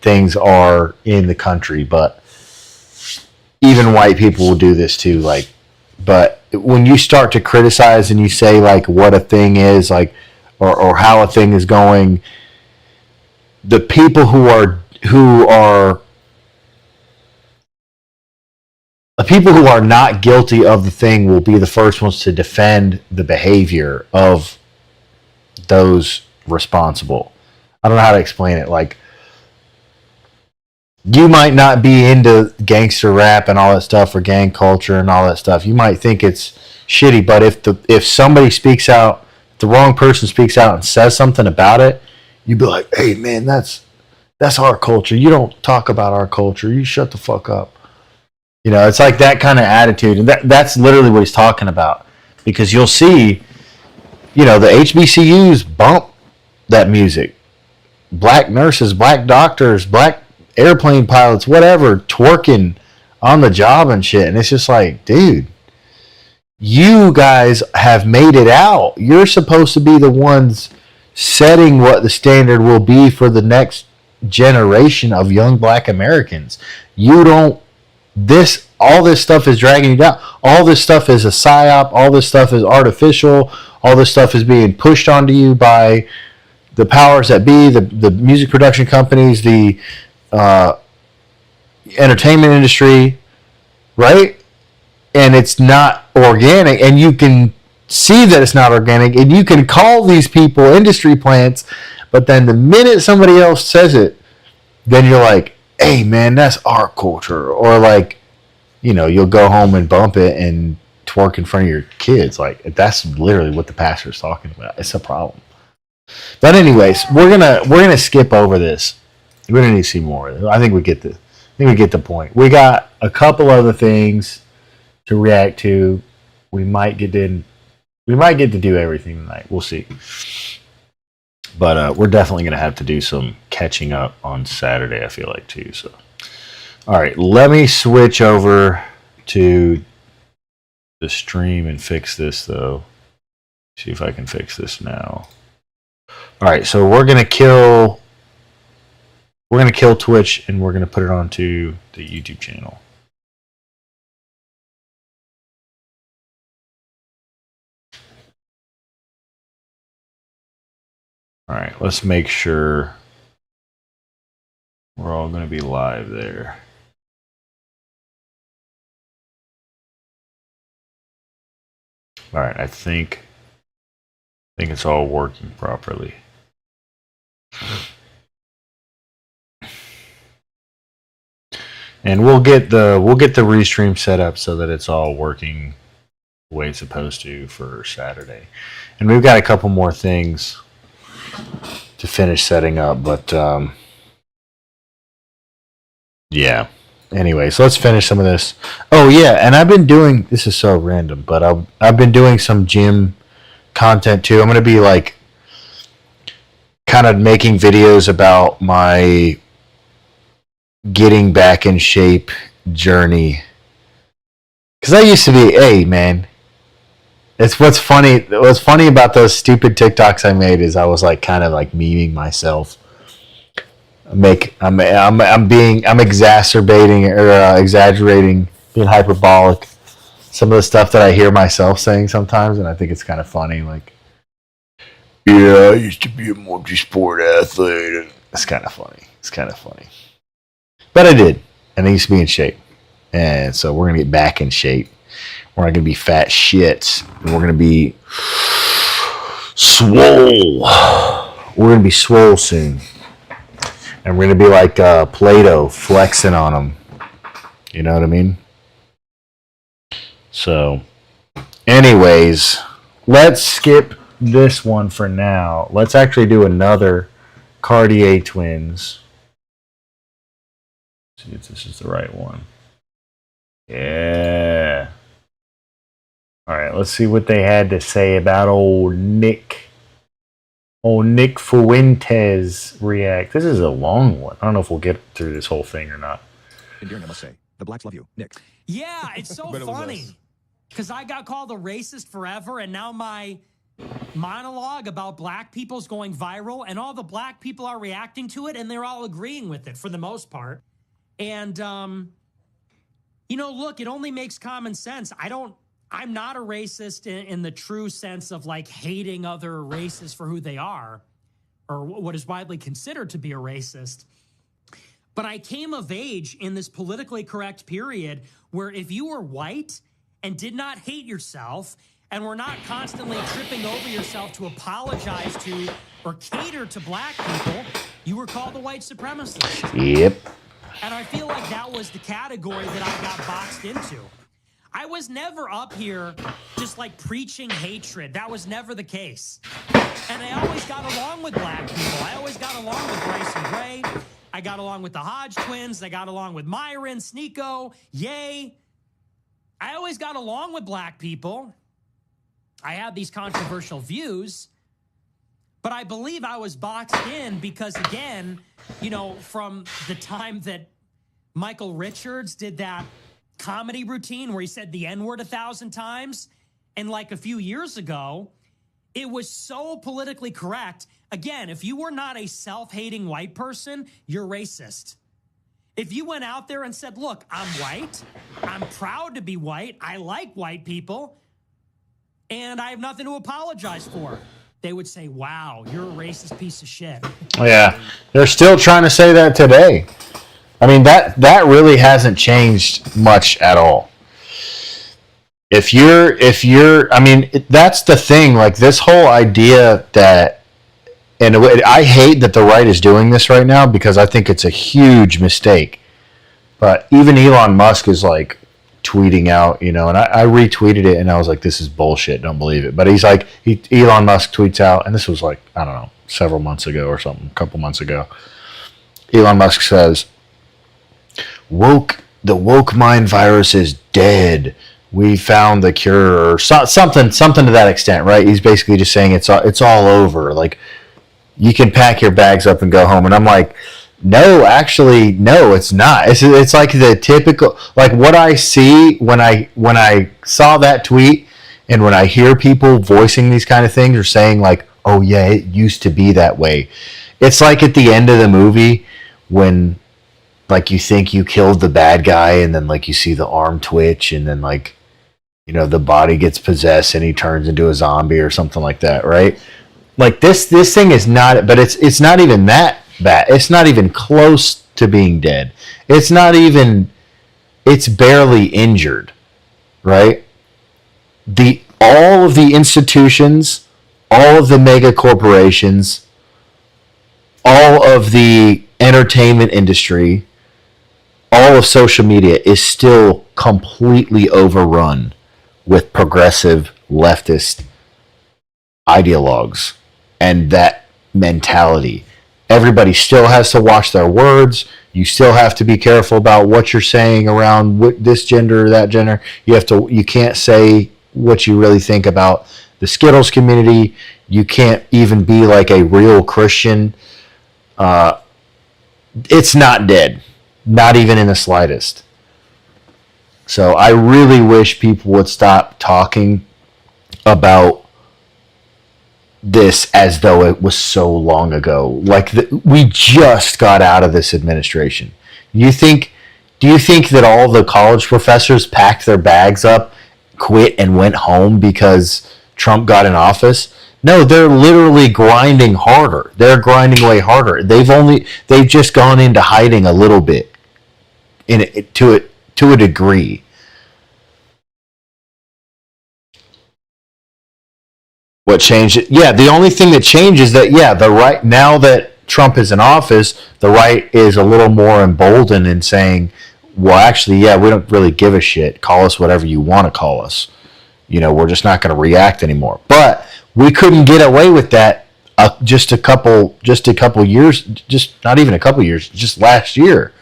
things are in the country. But even white people will do this too. Like, but when you start to criticize and you say like what a thing is, like, or how a thing is going, the people who are the people who are not guilty of the thing will be the first ones to defend the behavior of those responsible. I don't know how to explain it. Like, you might not be into gangster rap and all that stuff, or gang culture and all that stuff. You might think it's shitty, but if somebody speaks out, the wrong person speaks out and says something about it, you'd be like, hey man, that's our culture. You don't talk about our culture. You shut the fuck up. You know, it's like that kind of attitude. And that's literally what he's talking about. Because you'll see, you know, the HBCUs bump that music. Black nurses, black doctors, black airplane pilots, whatever, twerking on the job and shit. And it's just like, dude, you guys have made it out. You're supposed to be the ones setting what the standard will be for the next generation of young black Americans. You don't, all this stuff is dragging you down. All this stuff is a psyop. All this stuff is artificial. All this stuff is being pushed onto you by the powers that be, the music production companies, the entertainment industry, right? And it's not organic, and you can see that it's not organic, and you can call these people industry plants, but then the minute somebody else says it, then you're like, hey man, that's our culture. Or like, you know, you'll go home and bump it and twerk in front of your kids. Like, that's literally what the pastor's talking about. It's a problem. But anyways, we're gonna skip over this. We don't need to see more. I think we get the point. We got a couple other things to react to. We might get to do everything tonight. We'll see. But we're definitely going to have to do some catching up on Saturday, I feel like, too. So, all right, let me switch over to the stream and fix this, though. See if I can fix this now. All right, so we're going to kill Twitch, and we're going to put it onto the YouTube channel. All right, let's make sure we're all going to be live there. All right, I think it's all working properly. And we'll get the restream set up so that it's all working the way it's supposed to for Saturday. And we've got a couple more things to finish setting up, but yeah. Anyway, so let's finish some of this. Oh yeah, and I've been doing, this is so random, but I've been doing some gym content too. I'm going to be like kind of making videos about my getting back in shape journey. Because I used to be, hey man, it's what's funny about those stupid TikToks I made is I was like kind of like memeing myself. I'm exacerbating or exaggerating, being hyperbolic. Some of the stuff that I hear myself saying sometimes, and I think it's kind of funny. Like, yeah, I used to be a multi-sport athlete. It's kind of funny. But I did, and I used to be in shape, and so we're gonna get back in shape. We're not gonna be fat shits, and we're gonna be swole. We're gonna be swole soon, and we're gonna be like Play-Doh, flexing on them. You know what I mean? So, anyways, let's skip this one for now. Let's actually do another Cartier twins. See if this is the right one. Yeah. All right, let's see what they had to say about old Nick Fuentes react. This is a long one. I don't know if we'll get through this whole thing or not. Endearing, I must say. The blacks love you, Nick. Yeah, it's so funny because I got called a racist forever, and now my monologue about black people's going viral, and all the black people are reacting to it, and they're all agreeing with it for the most part. And look, it only makes common sense. I'm not a racist in the true sense of like hating other races for who they are, or what is widely considered to be a racist. But I came of age in this politically correct period where if you were white and did not hate yourself and were not constantly tripping over yourself to apologize to or cater to black people, you were called a white supremacist. Yep. And I feel like that was the category that I got boxed into. I was never up here just like preaching hatred. That was never the case. And I always got along with black people. I always got along with Bryson Gray. I got along with the Hodge twins. I got along with Myron, Sneeko, Ye. I always got along with black people. I had these controversial views, but I believe I was boxed in because, again, from the time that Michael Richards did that comedy routine where he said the N-word 1,000 times, and like a few years ago, it was so politically correct. Again, if you were not a self-hating white person, you're racist. If you went out there and said, look, I'm white, I'm proud to be white, I like white people, and I have nothing to apologize for, they would say, wow, you're a racist piece of shit. Yeah, they're still trying to say that today. I mean, that really hasn't changed much at all. If you're, I mean, that's the thing. Like this whole idea that, and I hate that the right is doing this right now because I think it's a huge mistake. But even Elon Musk is like tweeting out, and I retweeted it and I was like, this is bullshit. Don't believe it. But he's like, Elon Musk tweets out, and this was like, I don't know, several months ago or something, a couple months ago. Elon Musk says, the woke mind virus is dead. We found the cure, or something to that extent, right? He's basically just saying it's all over. Like, you can pack your bags up and go home. And I'm like, no, actually, no, it's not. It's like the typical, like what I see when I saw that tweet, and when I hear people voicing these kind of things or saying like, oh yeah, it used to be that way. It's like at the end of the movie when like you think you killed the bad guy, and then like you see the arm twitch, and then like, the body gets possessed and he turns into a zombie or something like that, right? Like this thing is not, but it's not even that bad. It's not even close to being dead. It's barely injured, right? All of the institutions, all of the mega corporations, all of the entertainment industry, all of social media is still completely overrun with progressive leftist ideologues and that mentality. Everybody still has to watch their words. You still have to be careful about what you're saying around this gender or that gender. You can't say what you really think about the Skittles community. You can't even be like a real Christian. It's not dead, not even in the slightest. So I really wish people would stop talking about this as though it was so long ago. Like we just got out of this administration. Do you think that all the college professors packed their bags up, quit, and went home because Trump got in office? No, they're literally grinding harder. They're grinding way harder. They've just gone into hiding a little bit to a degree. What changed it? Yeah, the only thing that changed is that, the right, now that Trump is in office, the right is a little more emboldened in saying, well, actually, we don't really give a shit. Call us whatever you want to call us. We're just not going to react anymore. But we couldn't get away with that just a couple years, just not even a couple years, just last year.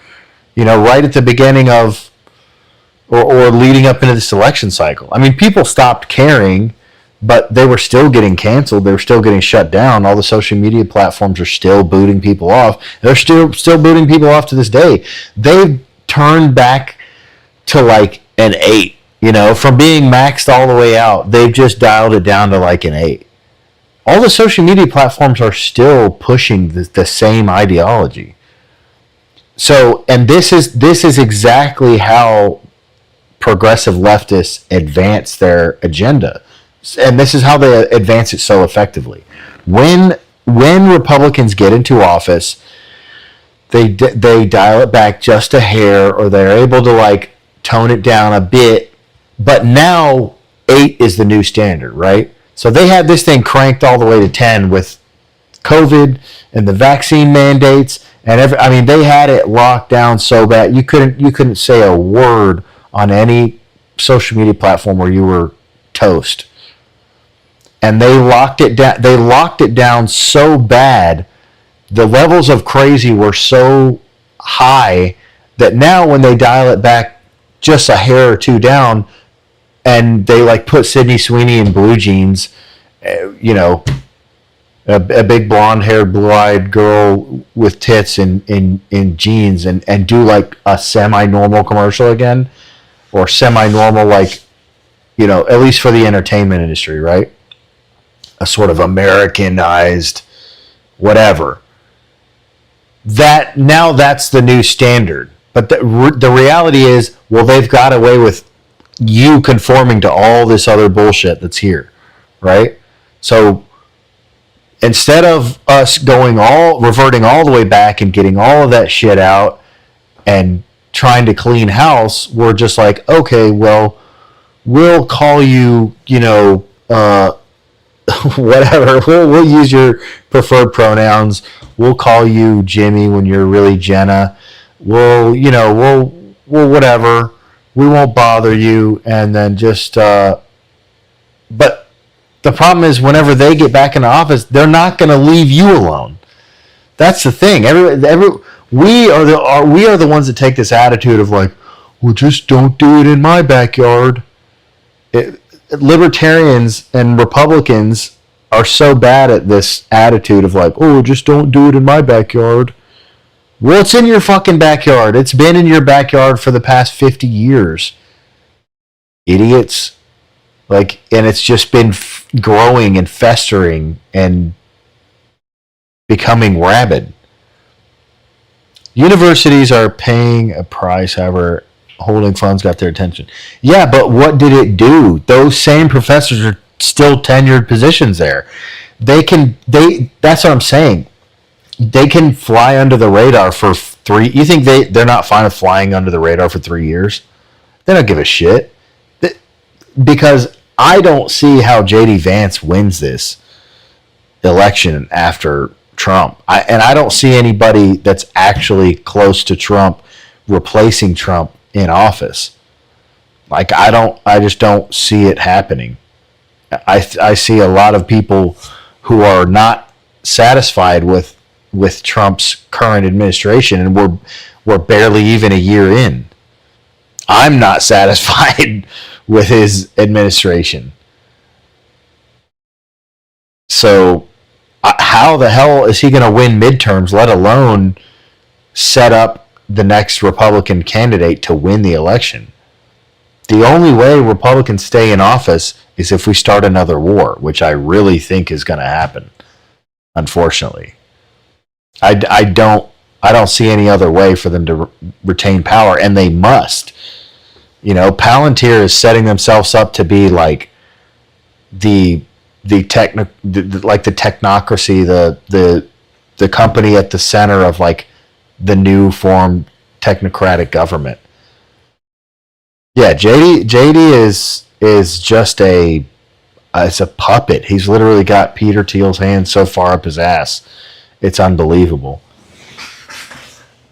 Right at the beginning of, or leading up into this election cycle. I mean, people stopped caring, but they were still getting canceled. They were still getting shut down. All the social media platforms are still booting people off. They're still booting people off to this day. They've turned back to like an 8, you know, from being maxed all the way out. They've just dialed it down to like an 8. All the social media platforms are still pushing the same ideology. So, and this is exactly how progressive leftists advance their agenda, and this is how they advance it so effectively. When Republicans get into office, they dial it back just a hair, or they're able to like tone it down a bit. But now 8 is the new standard, right? So they had this thing cranked all the way to 10 with COVID and the vaccine mandates, and I mean, they had it locked down so bad you couldn't say a word on any social media platform where you were toast. And they locked it down. They locked it down so bad. The levels of crazy were so high that now when they dial it back just a hair or two down, and they like put Sydney Sweeney in blue jeans, you know, a big blonde-haired, blue-eyed girl with tits in jeans, and do like a semi-normal commercial again, or semi-normal, like, you know, at least for the entertainment industry, right? A sort of Americanized whatever. That's the new standard. But the reality is, well, they've got away with you conforming to all this other bullshit that's here, right? So instead of us reverting all the way back and getting all of that shit out and trying to clean house, we're just like, okay, well, we'll call you, you know, whatever. We'll use your preferred pronouns. We'll call you Jimmy when you're really Jenna. We'll whatever. We won't bother you, and then just. But the problem is, whenever they get back in the office, they're not going to leave you alone. That's the thing. We are the ones that take this attitude of like, well, just don't do it in my backyard. Libertarians and Republicans are so bad at this attitude of like, oh, just don't do it in my backyard. Well, it's in your fucking backyard. It's been in your backyard for the past 50 years. Idiots. Like, and it's just been growing and festering and becoming rabid. Universities are paying a price, however, holding funds got their attention. Yeah, but what did it do? Those same professors are still tenured positions there. That's what I'm saying. They can fly under the radar for 3. You think they're not fine with flying under the radar for 3 years? They don't give a shit. Because I don't see how JD Vance wins this election after Trump. I don't see anybody that's actually close to Trump replacing Trump in office. Like, I just don't see it happening. I see a lot of people who are not satisfied with Trump's current administration, and we're barely even a year in. I'm not satisfied with his administration. So how the hell is he going to win midterms, let alone set up the next Republican candidate to win the election? The only way Republicans stay in office is if we start another war, which I really think is going to happen, unfortunately. I don't see any other way for them to retain power, and they must. You know, Palantir is setting themselves up to be like the technocracy, the company at the center of like the new formed technocratic government. Yeah, JD is just it's a puppet. He's literally got Peter Thiel's hand so far up his ass. It's unbelievable.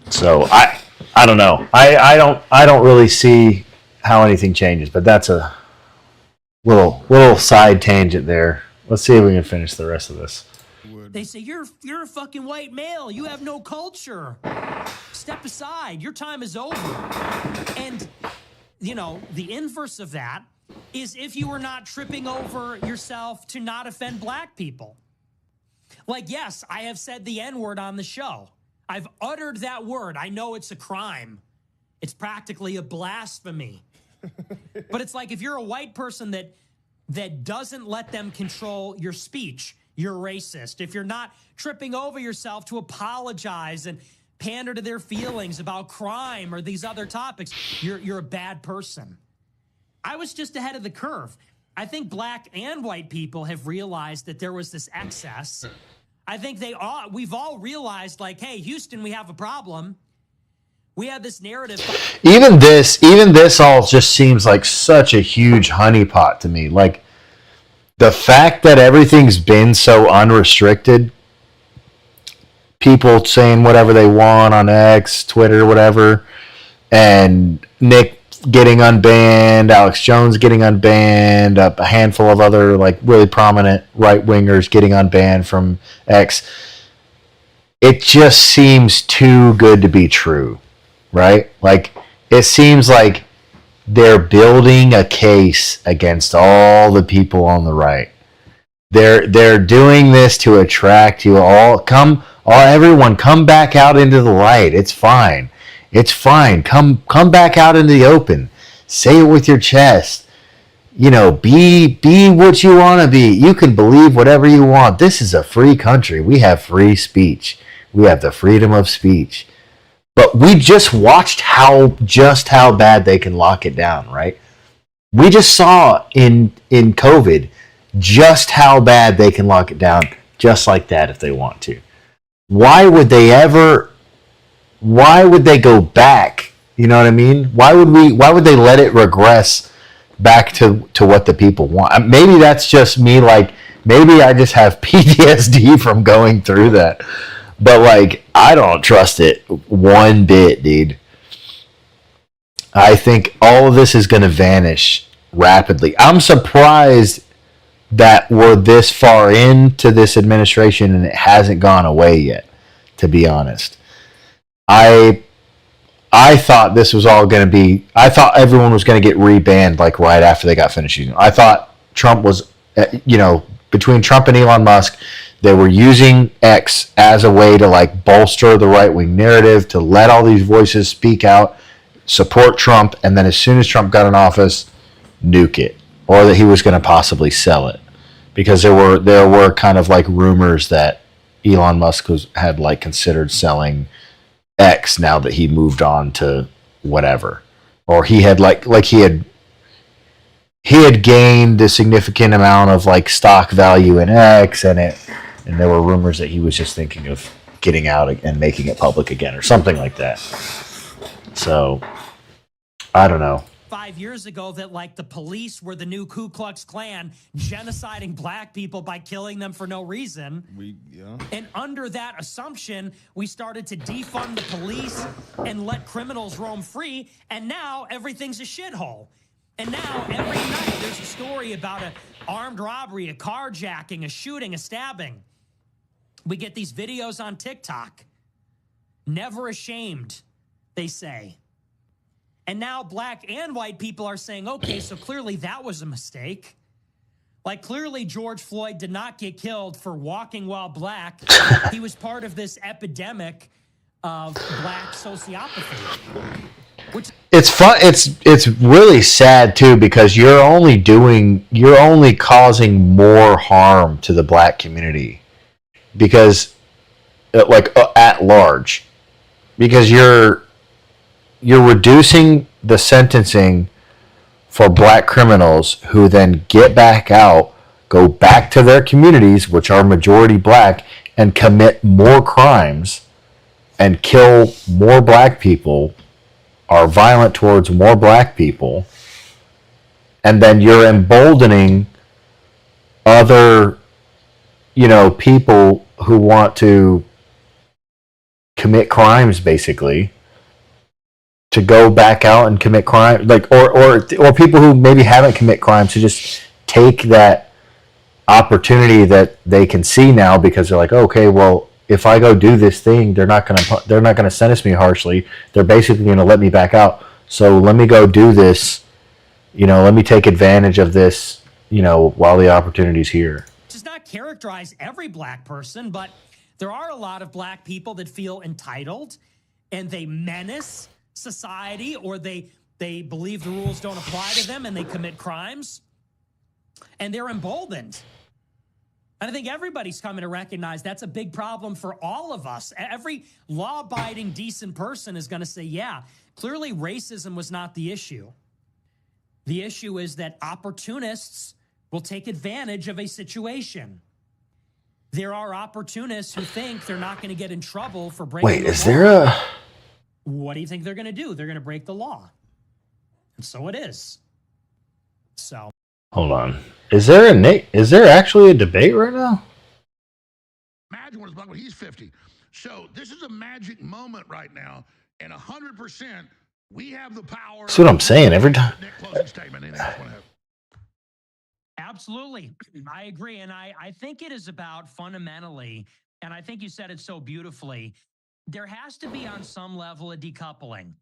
So I don't know. I don't really see how anything changes, but that's a little side tangent there. Let's see if we can finish the rest of this. They say, you're a fucking white male. You have no culture. Step aside. Your time is over. And the inverse of that is if you were not tripping over yourself to not offend black people. Like, yes, I have said the N-word on the show. I've uttered that word. I know it's a crime. It's practically a blasphemy. But it's like if you're a white person that doesn't let them control your speech, you're racist. If you're not tripping over yourself to apologize and pander to their feelings about crime or these other topics, you're a bad person. I was just ahead of the curve. I think black and white people have realized that there was this excess. I think we've all realized, like, hey, Houston, we have a problem. We have this narrative. Even this all just seems like such a huge honeypot to me. Like, the fact that everything's been so unrestricted, people saying whatever they want on X, Twitter, whatever, and Nick getting unbanned, Alex Jones getting unbanned, a handful of other like really prominent right-wingers getting unbanned from X. It just seems too good to be true, right? Like, it seems like they're building a case against all the people on the right. They're doing this to attract you all. Everyone, come back out into the light. It's fine. It's fine. Come back out into the open. Say it with your chest. Be what you want to be. You can believe whatever you want. This is a free country. We have free speech. We have the freedom of speech. But we just watched how bad they can lock it down, right? We just saw in COVID just how bad they can lock it down just like that if they want to. Why would they go back? You know what I mean? Why would they let it regress back to what the people want? Maybe that's just me, like, maybe I just have PTSD from going through that. But, like, I don't trust it one bit, dude. I think all of this is going to vanish rapidly. I'm surprised that we're this far into this administration and it hasn't gone away yet, to be honest. I thought this was all going to be... I thought everyone was going to get rebanned, like, right after they got finished using it. I thought Trump was... between Trump and Elon Musk, they were using X as a way to, like, bolster the right-wing narrative, to let all these voices speak out, support Trump, and then as soon as Trump got in office, nuke it. Or that he was going to possibly sell it. Because there were kind of, like, rumors that Elon Musk had, like, considered selling X now that he moved on to whatever. Or he had, he had gained a significant amount of, like, stock value in X, and there were rumors that he was just thinking of getting out and making it public again or something like that. So, I don't know. 5 years ago that, like, the police were the new Ku Klux Klan, genociding black people by killing them for no reason. And under that assumption, we started to defund the police and let criminals roam free, and now everything's a shithole. And now every night there's a story about an armed robbery, a carjacking, a shooting, a stabbing. We get these videos on TikTok. Never ashamed, they say. And now black and white people are saying, okay, so clearly that was a mistake. Like, clearly George Floyd did not get killed for walking while black. He was part of this epidemic of black sociopathy. It's fun. It's really sad too, because you're only causing more harm to the black community, because at large, because you're reducing the sentencing for black criminals who then get back out, go back to their communities, which are majority black, and commit more crimes and kill more black people, are violent towards more black people, and then you're emboldening other, people who want to commit crimes, basically, to go back out and commit crime, or people who maybe haven't commit crimes, to just take that opportunity that they can see now, because they're like, okay, well, if I go do this thing, they're not gonna sentence me harshly. They're basically gonna let me back out. So let me go do this. Let me take advantage of this, while the opportunity's here. Does not characterize every black person, but there are a lot of black people that feel entitled and they menace society, or they believe the rules don't apply to them and they commit crimes, and they're emboldened. And I think everybody's coming to recognize that's a big problem for all of us. Every law-abiding, decent person is going to say, yeah, clearly racism was not the issue. The issue is that opportunists will take advantage of a situation. There are opportunists who think they're not going to get in trouble for breaking the law. Wait, is there a... What do you think they're going to do? They're going to break the law. And so it is. So... Hold on. Is there actually a debate right now? Imagine what it's like when he's 50. So this is a magic moment right now, and 100%, we have the power. That's what I'm saying every time. Nick, closing statement. Anything else you want to have? Absolutely. I agree. And I think it is about fundamentally, and I think you said it so beautifully, there has to be on some level a decoupling.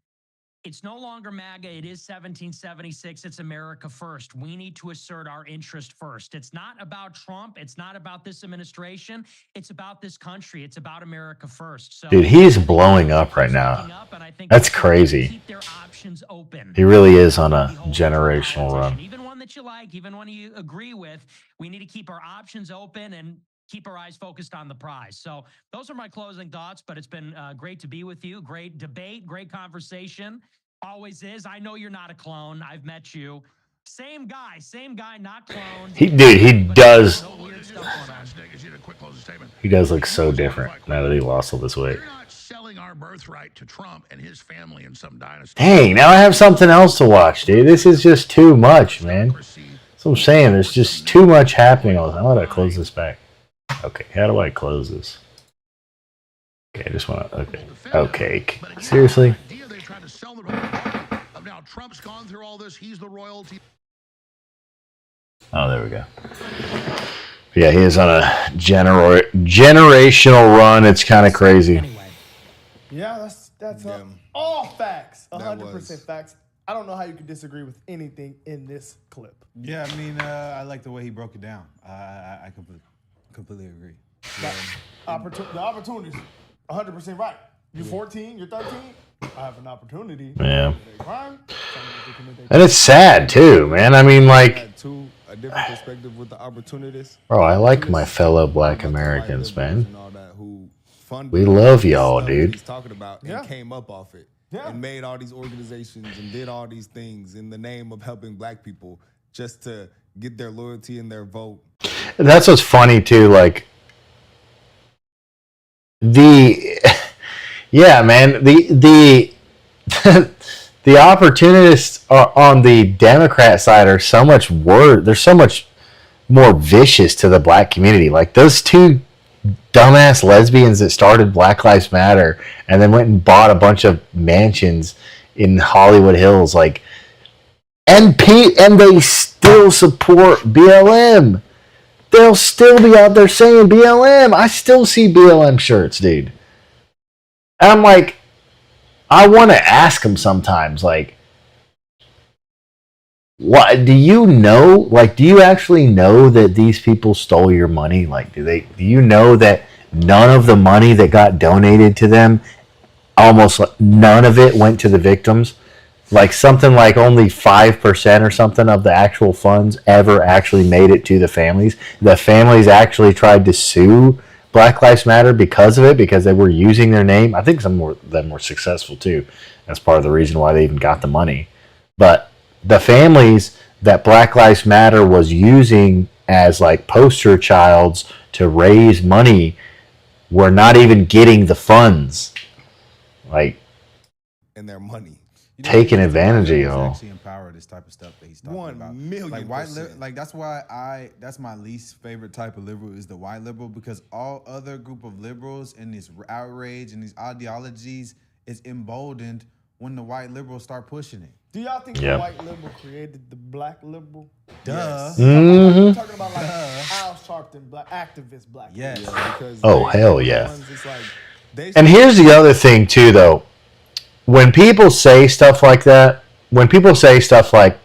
It's no longer MAGA. It is 1776. It's America first. We need to assert our interest first. It's not about Trump. It's not about this administration. It's about this country. It's about America first. So, dude, he's blowing up right now. That's crazy. Keep their options open. He really is on a generational run. Even one that you like, even one you agree with, we need to keep our options open and keep our eyes focused on the prize. So those are my closing thoughts, but it's been great to be with you. Great debate, great conversation. Always is. I know you're not a clone. I've met you. Same guy, not cloned. He does. He does look so different now that he lost all this weight. We're not selling our birthright to Trump and his family in some dynasty. Dang, now I have something else to watch, dude. This is just too much, man. That's what I'm saying. There's just too much happening all the time. How do I close this back? Okay, how do I close this? Okay, I just want to... Okay. Seriously? Now Trump's gone through all this. He's the royalty. Oh, there we go. Yeah, he is on a generational run. It's kind of crazy. Yeah, that's all facts. 100% facts. I don't know how you could disagree with anything in this clip. Yeah, I mean, I like the way he broke it down. I completely agree. The opportunity's 100% right. You're 14, you're 13. I have an opportunity. Yeah. And it's sad too, man. I mean, like, a different perspective with the opportunities. Bro, I like my fellow Black Americans, man. We love y'all, dude. He's talking about and came up off it and made all these organizations and did all these things in the name of helping Black people just to get their loyalty and their vote. That's what's funny too. Like yeah, man. The the opportunists are on the Democrat side are so much worse. They're so much more vicious to the Black community. Like those two dumbass lesbians that started Black Lives Matter and then went and bought a bunch of mansions in Hollywood Hills. Like, and they still support BLM. They'll still be out there saying BLM. I still see BLM shirts, dude. And I'm like, I want to ask them sometimes, like, what do you know? Like, do you actually know that these people stole your money? Like, do you know that none of the money that got donated to them, almost none of it went to the victims? Like something like only 5% or something of the actual funds ever actually made it to the families. The families actually tried to sue Black Lives Matter because of it, because they were using their name. I think some of them were successful too. That's part of the reason why they even got the money. But the families that Black Lives Matter was using as like poster childs to raise money were not even getting the funds. Like, and their money. Taking advantage of y'all. Actually empower this type of stuff that he's talking about. 1,000,000%. Like that's why that's my least favorite type of liberal is the white liberal, because all other group of liberals and this outrage and these ideologies is emboldened when the white liberals start pushing it. Do y'all think the white liberal created the Black liberal? Duh. Yes. I'm talking about like Al Sharpton, Black activist, Black. Yes. Because oh hell yeah. And here's the other thing too, though. when people say stuff like that, when people say stuff like,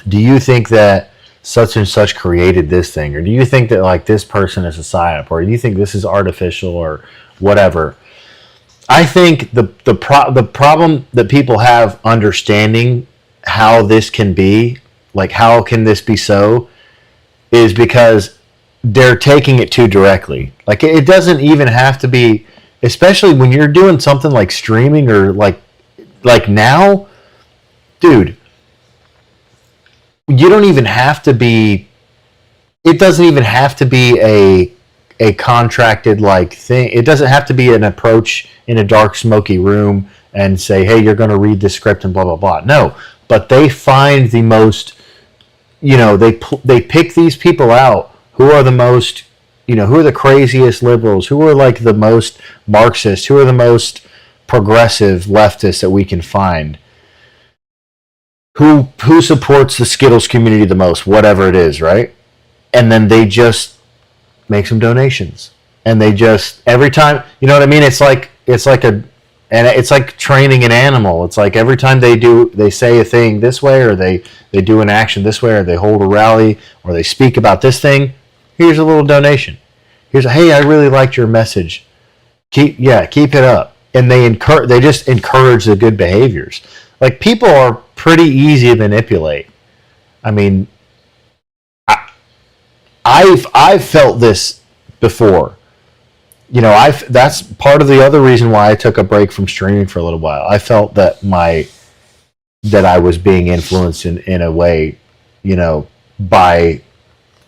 do you think that such and such created this thing, or do you think that like this person is a psyop, or do you think this is artificial, or whatever? I think the problem that people have understanding how this can be, like how can this be so, is because they're taking it too directly. Like it doesn't even have to be, especially when you're doing something like streaming or like now, dude. You don't even have to be. It doesn't even have to be a contracted like thing. It doesn't have to be an approach in a dark, smoky room and say, "Hey, you're going to read this script and blah blah blah." No, but they find the most. They pick these people out who are the most. Who are the craziest liberals? Who are like the most Marxist? Who are the most progressive leftists that we can find? Who supports the Skittles community the most, whatever it is, right? And then they just make some donations, and they just every time, you know what I mean? It's like training an animal. It's like every time they say a thing this way, or they do an action this way, or they hold a rally, or they speak about this thing. Here's a little donation. Hey, I really liked your message. Keep it up, and they just encourage the good behaviors. Like people are pretty easy to manipulate. I mean, I've felt this before. That's part of the other reason why I took a break from streaming for a little while. I felt that I was being influenced in a way, by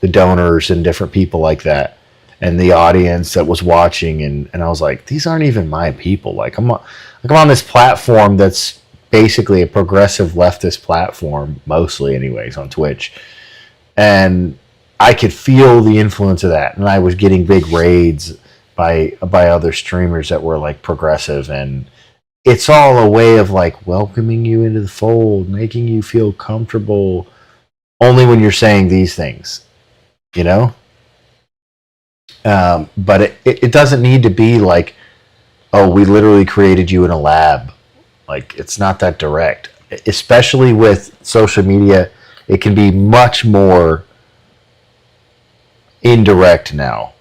the donors and different people like that, and the audience that was watching, and I was like, these aren't even my people. Like I'm on this platform that's basically a progressive leftist platform, mostly anyways, on Twitch. And I could feel the influence of that. And I was getting big raids by other streamers that were like progressive. And it's all a way of like welcoming you into the fold, making you feel comfortable only when you're saying these things, but it doesn't need to be like, oh, we literally created you in a lab. Like, it's not that direct. Especially with social media, it can be much more indirect now.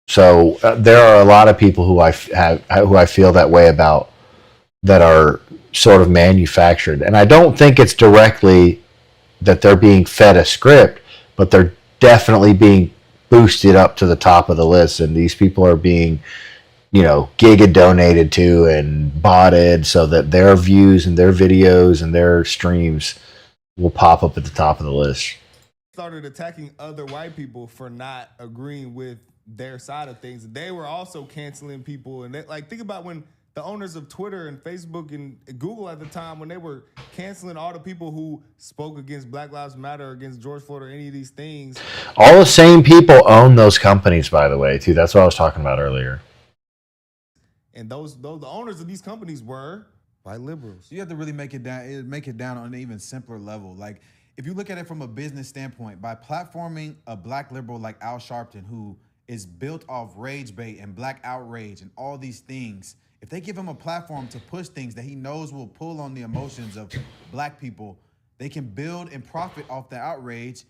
So there are a lot of people who I feel that way about, that are sort of manufactured. And I don't think it's directly that they're being fed a script, but they're definitely being boosted up to the top of the list. And these people are being giga donated to and botted so that their views and their videos and their streams will pop up at the top of the list. Started attacking other white people for not agreeing with their side of things. They were also canceling people, and think about when the owners of Twitter and Facebook and Google at the time, when they were canceling all the people who spoke against Black Lives Matter, against George Floyd, or any of these things. All the same people own those companies, by the way, too. That's what I was talking about earlier. And those the owners of these companies were white liberals. You have to really make it down on an even simpler level. Like, if you look at it from a business standpoint, by platforming a black liberal like Al Sharpton, who is built off rage bait and black outrage and all these things, if they give him a platform to push things that he knows will pull on the emotions of black people, they can build and profit off the outrage,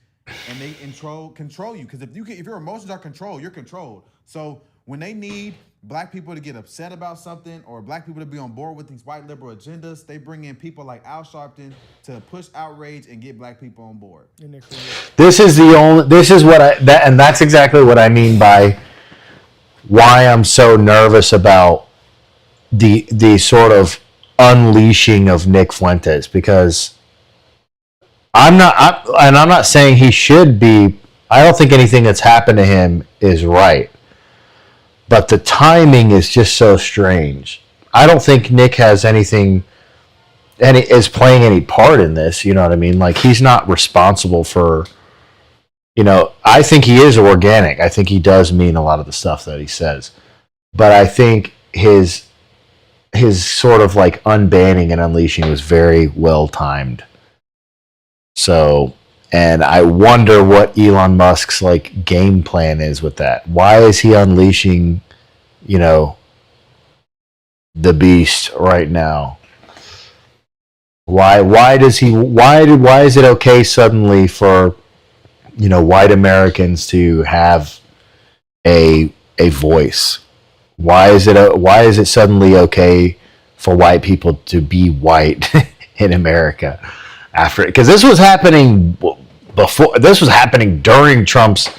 and they control you. Because if your emotions are controlled, you're controlled. So when they need black people to get upset about something, or black people to be on board with these white liberal agendas, they bring in people like Al Sharpton to push outrage and get black people on board. That's exactly what I mean by why I'm so nervous about the sort of unleashing of Nick Fuentes, because I'm not saying he should be. I don't think anything that's happened to him is right. But the timing is just so strange. I don't think Nick has anything, and is playing any part in this. You know what I mean? Like, he's not responsible for. I think he is organic. I think he does mean a lot of the stuff that he says. But I think his sort of like unbanning and unleashing was very well timed. So, and I wonder what Elon Musk's like game plan is with that. Why is he unleashing, the beast right now? Why is it okay suddenly for white Americans to have a voice? Why is it suddenly okay for white people to be white in America after? Because this was happening before. This was happening during Trump's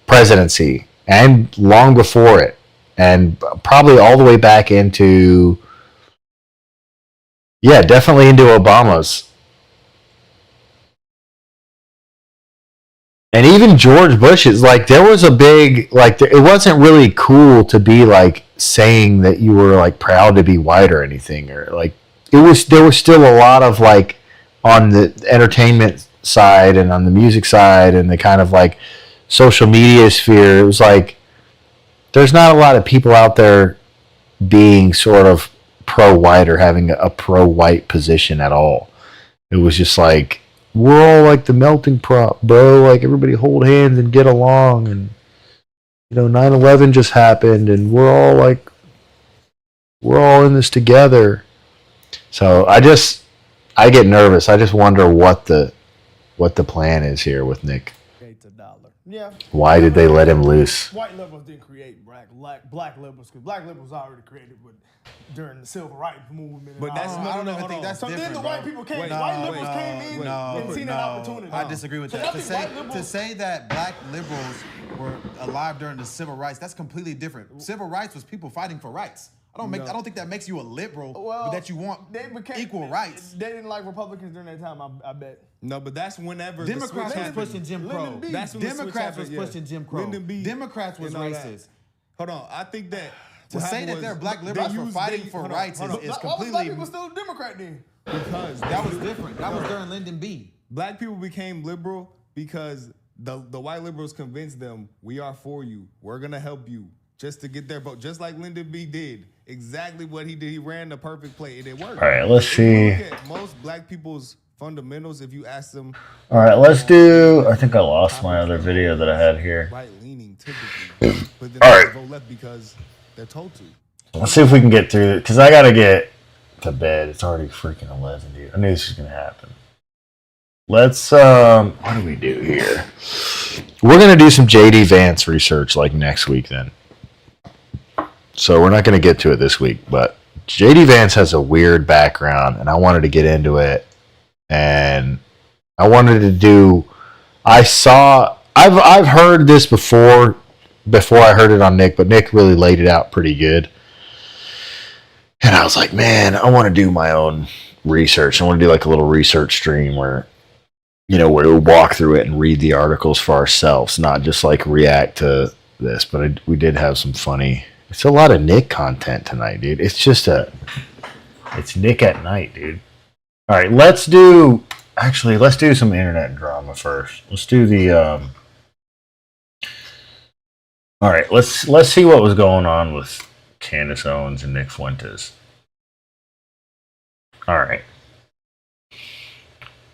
presidency and long before it, and probably all the way back into definitely into Obama's. And even George Bush's, like, there was a big, like, it wasn't really cool to be, like, saying that you were, like, proud to be white or anything. Or, like, there was still a lot of, like, on the entertainment side and on the music side and the kind of, like, social media sphere. It was, like, there's not a lot of people out there being sort of pro-white or having a pro-white position at all. It was just, like, we're all like the melting pot, bro. Like, everybody hold hands and get along. And 9/11 just happened, and we're all in this together. So I get nervous. I just wonder what the plan is here with Nick. Yeah. Why did they let him loose? White liberals didn't create black liberals, because black liberals already created during the civil rights movement. But that's I don't even think that's so different. then the white people came. White liberals came in and seen an opportunity. I disagree with that. To say that black liberals were alive during the civil rights, that's completely different. Civil rights was people fighting for rights. I don't think that makes you a liberal, but that you want equal rights. They didn't like Republicans during that time, I bet. No, but that's whenever Democrats was pushing Jim Crow. That's when Democrats was pushing Jim Crow. Democrats was racist. Hold on, I think that to say that they're black liberals for fighting for rights is completely. Why was black people still a Democrat then? Because that was different. That was during Lyndon B. Black people became liberal because the white liberals convinced them, we are for you. We're gonna help you. Just to get their vote, just like Lyndon B did. Exactly what he did. He ran the perfect play, and it worked. All right, let's see. Look at most black people's fundamentals, if you ask them. All right, let's do. I think I lost my other video that I had here. Right leaning, typically. But then All right. vote left because they're told to. Let's see if we can get through it, because I gotta get to bed. It's already freaking 11, dude. I knew this was gonna happen. Let's what do we do here? We're gonna do some JD Vance research like next week then. So we're not going to get to it this week, but JD Vance has a weird background, and I wanted to get into it. And I wanted to do. I've heard this before I heard it on Nick, but Nick really laid it out pretty good. And I was like, man, I want to do my own research. I want to do like a little research stream where we walk through it and read the articles for ourselves, not just like react to this. But we did have some funny. It's a lot of Nick content tonight, dude. It's Nick at night, dude. All right, let's do some internet drama first. Let's do the all right, let's see what was going on with Candace Owens and Nick Fuentes. All right.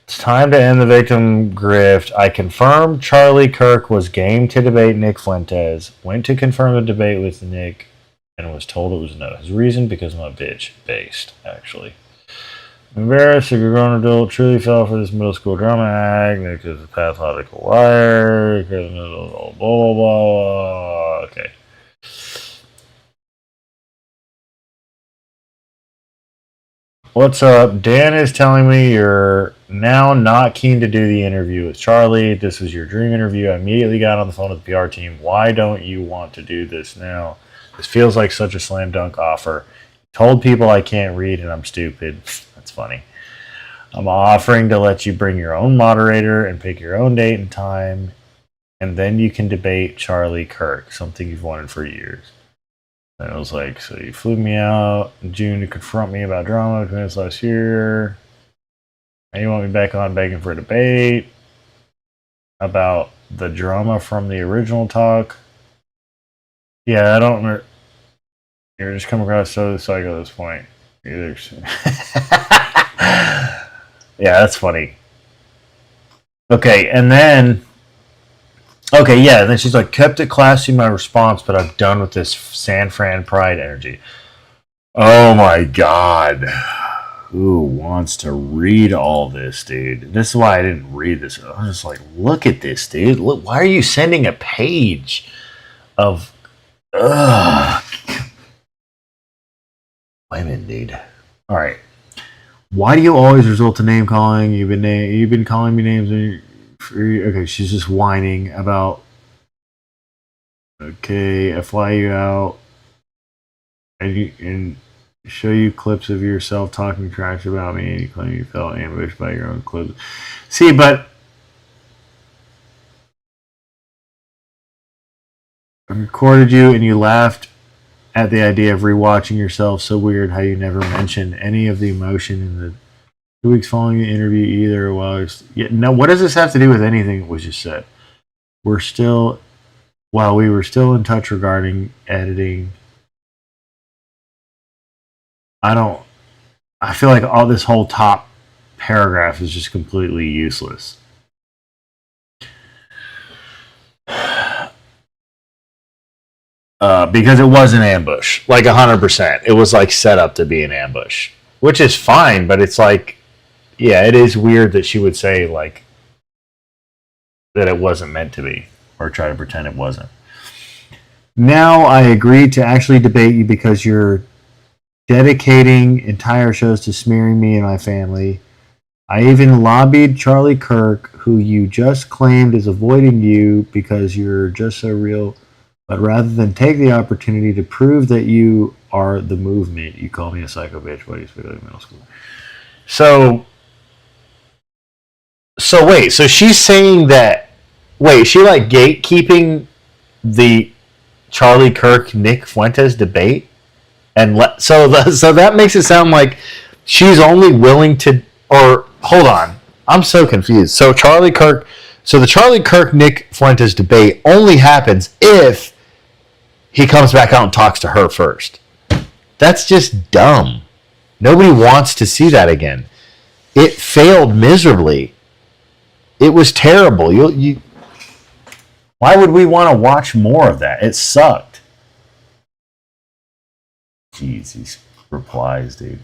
It's time to end the victim grift. I confirmed Charlie Kirk was game to debate Nick Fuentes. Went to confirm the debate with Nick and was told it was no. His reason, because I'm a bitch. Based, actually. Embarrassed if you're grown adult truly fell for this middle school drama act. Nick is a pathological liar. Blah, blah, blah. Okay. What's up? Dan is telling me you're now not keen to do the interview with Charlie. This was your dream interview. I immediately got on the phone with the PR team. Why don't you want to do this now? This feels like such a slam dunk offer. Told people I can't read and I'm stupid. That's funny. I'm offering to let you bring your own moderator and pick your own date and time, and then you can debate Charlie Kirk, something you've wanted for years. And I was like, so you flew me out in June to confront me about drama between us last year. And you want me back on begging for a debate about the drama from the original talk. Yeah, I don't remember. You're just coming across so psycho at this point. Yeah, that's funny. Okay, and then... Okay, yeah, and then she's like, kept it classy, my response, but I'm done with this San Fran pride energy. Oh my god. Who wants to read all this, dude? This is why I didn't read this. I was just like, look at this, dude. Look, why are you sending a page of women, dude? All right. Why do you always resort to name calling? You've been calling me names. Okay, she's just whining about. Okay, I fly you out and show you clips of yourself talking trash about me, and you claim you felt ambushed by your own clips. See, but I recorded you, and you laughed at the idea of rewatching yourself. So weird how you never mentioned any of the emotion in the 2 weeks following the interview either. No, what does this have to do with anything that was just said? While we were still in touch regarding editing, I feel like all this whole top paragraph is just completely useless. Because it was an ambush, like 100%. It was like set up to be an ambush, which is fine, but it's like, yeah, it is weird that she would say like that it wasn't meant to be, or try to pretend it wasn't. Now I agreed to actually debate you because you're dedicating entire shows to smearing me and my family. I even lobbied Charlie Kirk, who you just claimed is avoiding you because you're just so real. But rather than take the opportunity to prove that you are the movement, you call me a psycho bitch. What do you speak like middle school? So wait, so she's saying that, wait, she like gatekeeping the Charlie Kirk Nick Fuentes debate? And so that makes it sound like she's only willing to, or hold on, I'm so confused. So the Charlie Kirk Nick Fuentes debate only happens if he comes back out and talks to her first. That's just dumb. Nobody wants to see that again. It failed miserably. It was terrible. Why would we want to watch more of that? It sucked. Jeez, these replies, dude.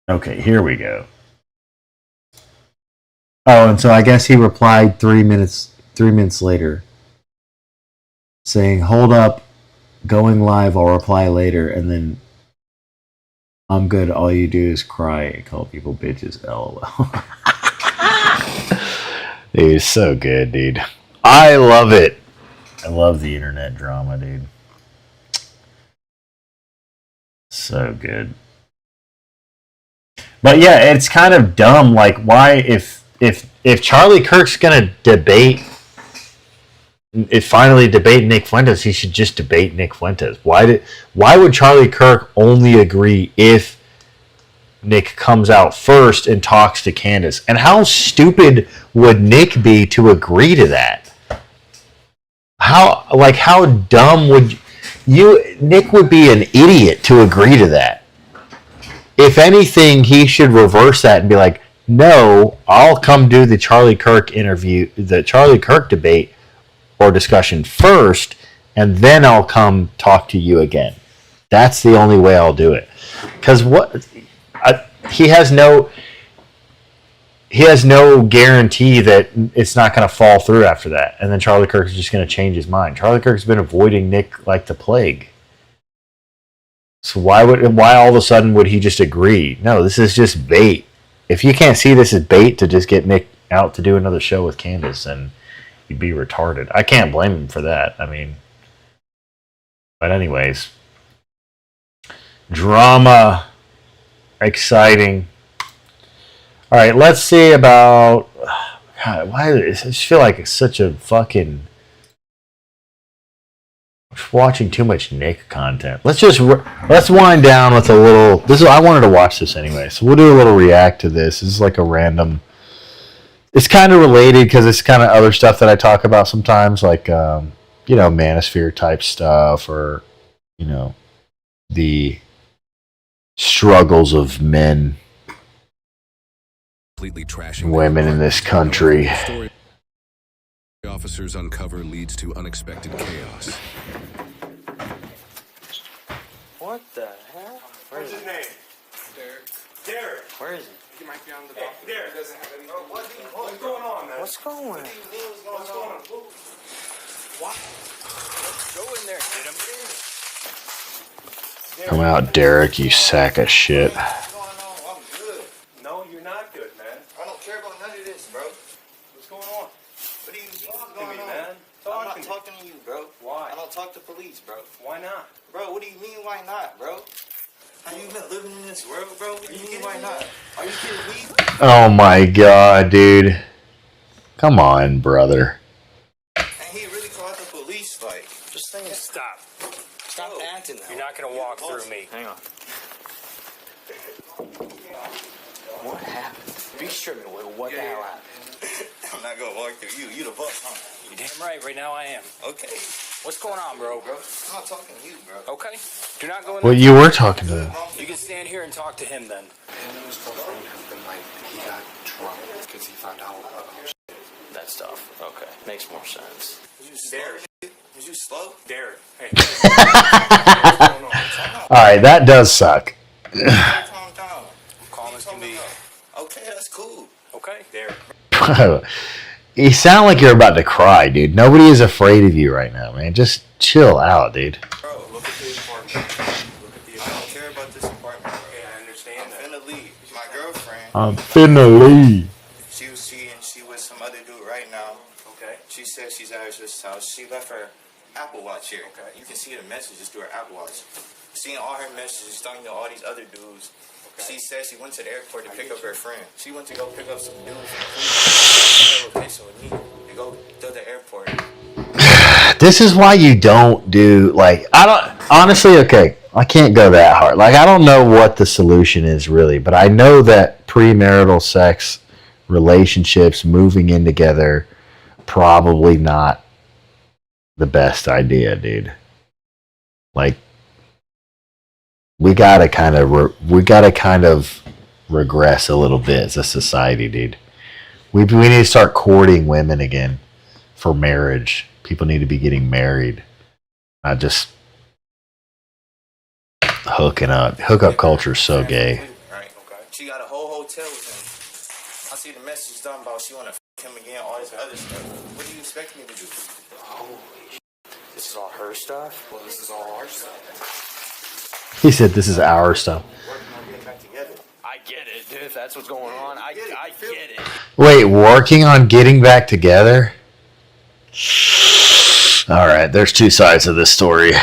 Okay, here we go. Oh, and so I guess he replied 3 minutes later, saying, "Hold up, going live. I'll reply later." And then, "I'm good. All you do is cry and call people bitches." LOL. He's so good, dude. I love it. I love the internet drama, dude. So good. But yeah, it's kind of dumb. Like, why, if Charlie Kirk's gonna finally debate Nick Fuentes, he should just debate Nick Fuentes. Why would Charlie Kirk only agree if Nick comes out first and talks to Candace? And how stupid would Nick be to agree to that? How dumb would Nick would be an idiot to agree to that. If anything, he should reverse that and be like, "No, I'll come do the Charlie Kirk interview, the Charlie Kirk debate or discussion first, and then I'll come talk to you again. That's the only way I'll do it." Because he has no guarantee that it's not going to fall through after that, and then Charlie Kirk is just going to change his mind. Charlie Kirk's been avoiding Nick like the plague. So why all of a sudden would he just agree? No, this is just bait. If you can't see this as bait to just get Nick out to do another show with Candace, then you'd be retarded. I can't blame him for that. I mean, but anyways, drama, exciting. All right, let's see about. God, why does I just feel like it's such a fucking. Watching too much Nick content. Let's wind down with a little. I wanted to watch this anyway, so we'll do a little react to this. This is like a random. It's kind of related because it's kind of other stuff that I talk about sometimes, like manosphere type stuff, or the struggles of men, completely trashing women in this country. Story officers uncover leads to unexpected chaos. What the hell? What's his name? Derek. Where is he? He might be on the document. Derek. What's going on, man? What's going on? What's going on? What? Go in there, get him. Come out, Derek, you sack of shit. What's going on? I'm good. No, you're not good, man. I don't care about none of this, bro. What's going on? What are you Talk to me, on? man. I'm not talking to you, bro. Why? I don't talk to police, bro. Why not? Bro, what do you mean, why not, bro? Have you been living in this world, bro? What do you mean, why not? Are you kidding me? Oh my god, dude. Come on, brother. And he really called the police, like. Just saying. Stop. Stop acting now. You're not going to walk through me. Hang on. What happened? Be stripping with what the hell happened? I'm not gonna walk through you. You the boss, huh? You're damn right. Right now I am. Okay. What's going on, bro? I'm not talking to you, bro. Okay. Do not go in Well, there. you were talking to him. You can stand here and talk to him then. He got drunk because he found out That stuff. Okay. Makes more sense. Derek. Is you slow? Derek. Hey. Alright, that does suck. Calm down. Calm as can be. Okay, that's cool. Okay. Derek. You sound like you're about to cry, dude. Nobody is afraid of you right now, man. Just chill out, dude. Bro, look at the apartment. Look at the apartment. I don't care about this apartment. Okay, I understand I'm finna leave. My girlfriend. I'm finna leave. She with some other dude right now. Okay. She said she's at her sister's house. She left her Apple Watch here. Okay. You can see the messages through her Apple Watch. Seeing all her messages, talking to all these other dudes. Okay. She said she went to the airport to pick up her friend. She went to go pick up some dudes from location with me to go to the airport. This is why you don't do, like, I don't, honestly, okay, I can't go that hard. Like, I don't know what the solution is really, but I know that premarital sex, relationships, moving in together, probably not the best idea, dude. Like, we gotta kind of regress a little bit as a society, dude. We need to start courting women again for marriage. People need to be getting married, not just hooking up. Hookup culture is so gay. Right. Okay. She got a whole hotel with him. I see the message done about she wanna f him again, all this other stuff. What do you expect me to do? holy shit. This is all her stuff? Well, this is all our stuff. He said this is our stuff. I get it, dude. If that's what's going on, I get it. Wait, working on getting back together? All right, there's two sides of this story.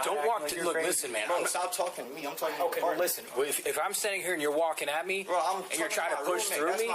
Don't walk to, look, listen, man. Bro, stop talking to me. I'm talking to okay, well, listen. If I'm standing here and you're walking at me, bro, and you're trying to push through me,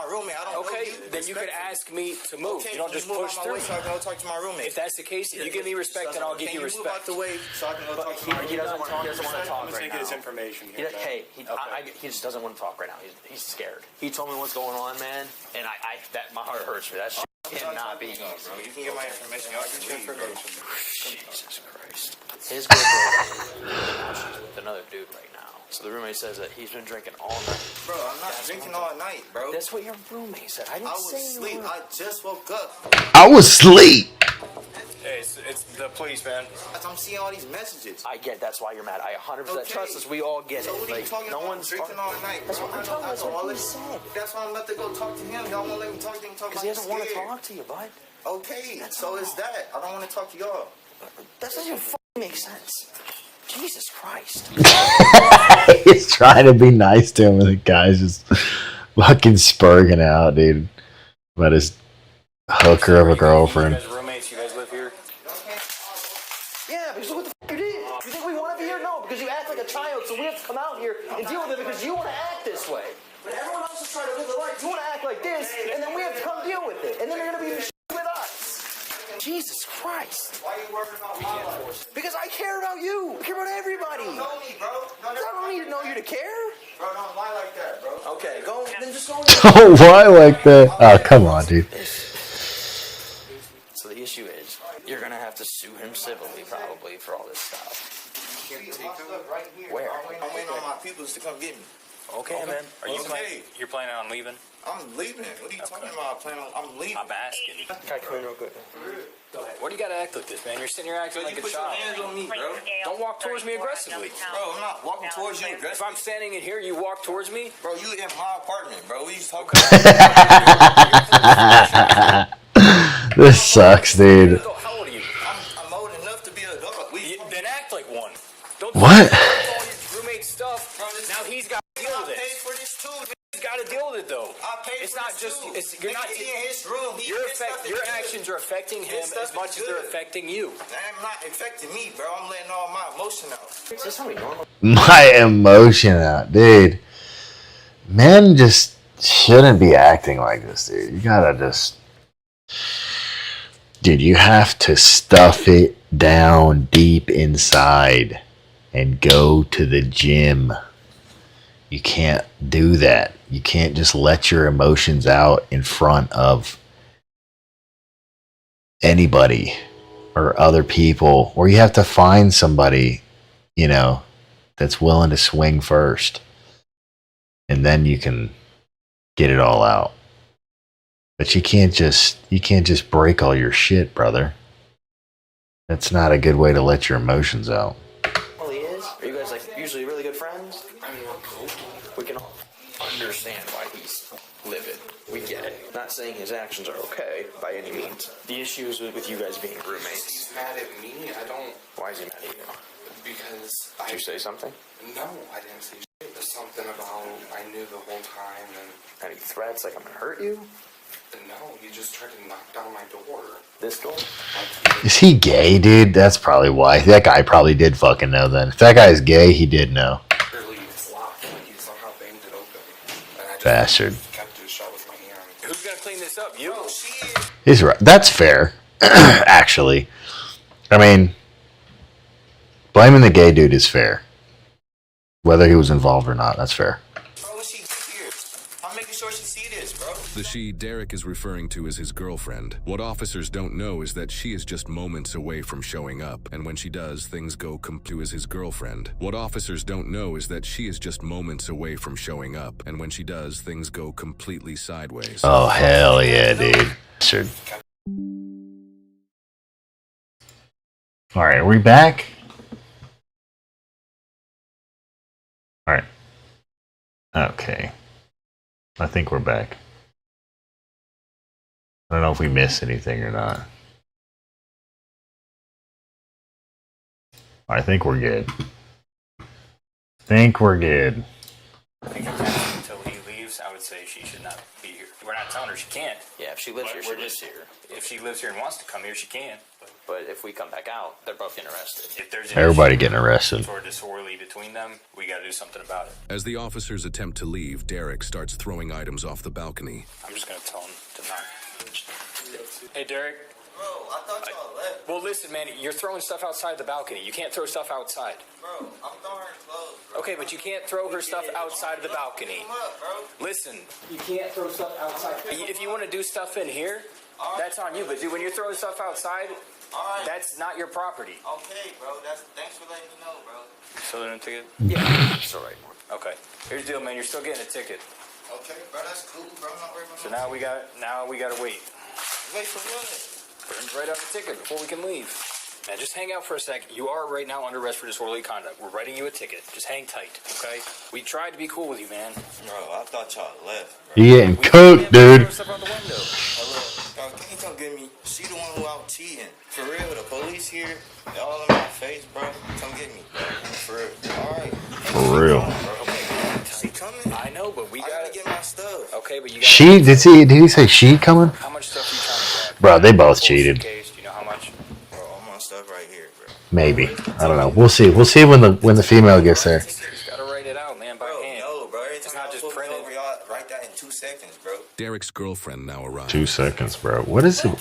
okay, then you could ask me to move. Okay, you don't just push through. So I can go talk to my roommate. If that's the case, you give me respect, and I'll give you respect. Move out the way so I can go talk to my roommate. He doesn't want to talk right now. His information here, he just doesn't want to talk right now. He's scared. He told me what's going on, man, and that my heart hurts for that. Shit cannot be easy. Bro, you can get my information. Y'all can get information. Jesus Christ. His girlfriend, now she's with another dude right now. So the roommate says that he's been drinking all night. Bro, I'm not drinking all night, bro. That's what your roommate said. I didn't say was asleep. I just woke up. I was asleep. Hey, it's the police, man. I'm seeing all these messages. I get that's why you're mad. I 100% trust us. We all get so it. What are you talking no about? one's drinking all night. That's what I'm talking about. That's what he said. That's why I'm about to go talk to him. Y'all won't let me talk to him. Because he doesn't want to talk to you, bud. Okay, so it's that. I don't want to talk to y'all. That doesn't make sense. Jesus Christ. He's trying to be nice to him, and the guy's just fucking spurging out, dude, about his hooker of a girlfriend. You guys roommates? You guys live here? Yeah, because what the f*** you did? You think we want to be here? No, because you act like a child, so we have to come out here and deal with it because you want to act this way. But everyone else is trying to live their life. You want to act like this, and then we have to come deal with it. And then you're going to be with us. Jesus Christ. Why are you working on my life? Because I care about you. I care about everybody. You know me, bro. I don't need to know you to care. Bro, don't lie like that, bro. Okay, go. Then just go. Oh, why like that? Oh, come on, dude. So the issue is, you're gonna have to sue him civilly, probably, for all this stuff. Where? I'm waiting on my peoples to come get me. Okay, man. You're planning on leaving? I'm leaving. What are you talking about? I'm leaving. I'm asking you. Can I come in real quick? Go ahead. What do you gotta act like this, man? You're sitting here acting like a put child. your hands on me, bro. Don't walk towards me aggressively. Bro, I'm not walking towards you aggressively. If I'm standing in here, you walk towards me? Bro, you in my apartment, bro. What are you talking about? This sucks, dude. How old are you? I'm old enough to be an adult. Then act like one. Don't What? all your roommate stuff. Now he's got to deal with it. I paid for this too. He's got to deal with it though. I paid it's for not this just. too. It's, you're not. He in his room. Your actions are affecting him as much as they're affecting you. I'm not affecting me, bro. I'm letting all my emotion out. Is this how we normal? My emotion out, dude. Men just shouldn't be acting like this, dude. You gotta just. Dude, you have to stuff it down deep inside and go to the gym. You can't do that. You can't just let your emotions out in front of anybody or other people. Or you have to find somebody, you know, that's willing to swing first. And then you can get it all out. But you can't just break all your shit, brother. That's not a good way to let your emotions out. Well, he is. Are you guys like usually really good friends? I mean, we can all understand why he's livid. We get it. Not saying his actions are okay by any means. The issue is with you guys being roommates. He's mad at me. I don't. Why is he mad at you? Because Did you say something? No, I didn't say shit. There's something about I knew the whole time and. Any threats like I'm gonna hurt you? No, he just tried to knock down my door. This door? Is he gay, dude? That's probably why. That guy probably did fucking know then. If that guy is gay, he did know. Really, it's locked. Like he somehow banged it open. And I just Bastard. kept it shut with my hand. Who's gonna clean this up? You? He's right. That's fair, actually. I mean, blaming the gay dude is fair. Whether he was involved or not, that's fair. I'm making sure she see this, bro. The she Derek is referring to is his girlfriend. What officers don't know is that she is just moments away from showing up, and when she does, things go to is his girlfriend. What officers don't know is that she is just moments away from showing up, and when she does, things go completely sideways. Oh, hell yeah, dude. Sure. All right, are we back? All right. Okay. I think we're back. I don't know if we missed anything or not. I think we're good. Until he leaves, I would say she should not be here. We're not telling her she can't. Yeah, if she lives here, she lives here. If she lives here and wants to come here, she can. But if we come back out, they're both getting arrested. If there's an Everybody issue getting arrested. or disorderly between them, we got to do something about it. As the officers attempt to leave, Derek starts throwing items off the balcony. I'm just going to tell him to not. Hey, Derek. Bro, I thought y'all left. Well, listen, man, you're throwing stuff outside the balcony. You can't throw stuff outside. Bro, I'm throwing her clothes, bro. Okay, but you can't throw her stuff outside of the balcony. Pick 'em up, bro. Listen, you can't throw stuff outside. If you want to do stuff in here, that's on you. But dude, when you're throwing stuff outside, that's not your property. Okay, bro. Thanks for letting me know, bro. Still didn't ticket? Yeah, it's all right. Okay. Here's the deal, man. You're still getting a ticket. Okay, bro. That's cool, bro. I'm not worried about So now we got to wait. Wait for what? Burns right out the ticket before we can leave. Man, just hang out for a sec. You are right now under arrest for disorderly conduct. We're writing you a ticket. Just hang tight, okay? We tried to be cool with you, man. Bro, I thought y'all left. You getting cooked, dude. Stuff out the window. Bro, can you come get me? She the one who out cheating. For real, the police here, they all in my face, bro. Come get me, bro. For real. All right. For real. She coming? I know, but we gotta get my stuff. Okay, but you gotta. She did he say she coming? How much stuff are you trying to grab? Bro, they both cheated. Case, do you know how much? Bro, all my stuff right here, bro. Maybe. I don't know. We'll see. We'll see when the female gets there. You just gotta write it out, man, by hand. No, bro. It's not just printed. Y'all write that in 2 seconds, bro. Derek's girlfriend now arrives. 2 seconds, bro. What is it?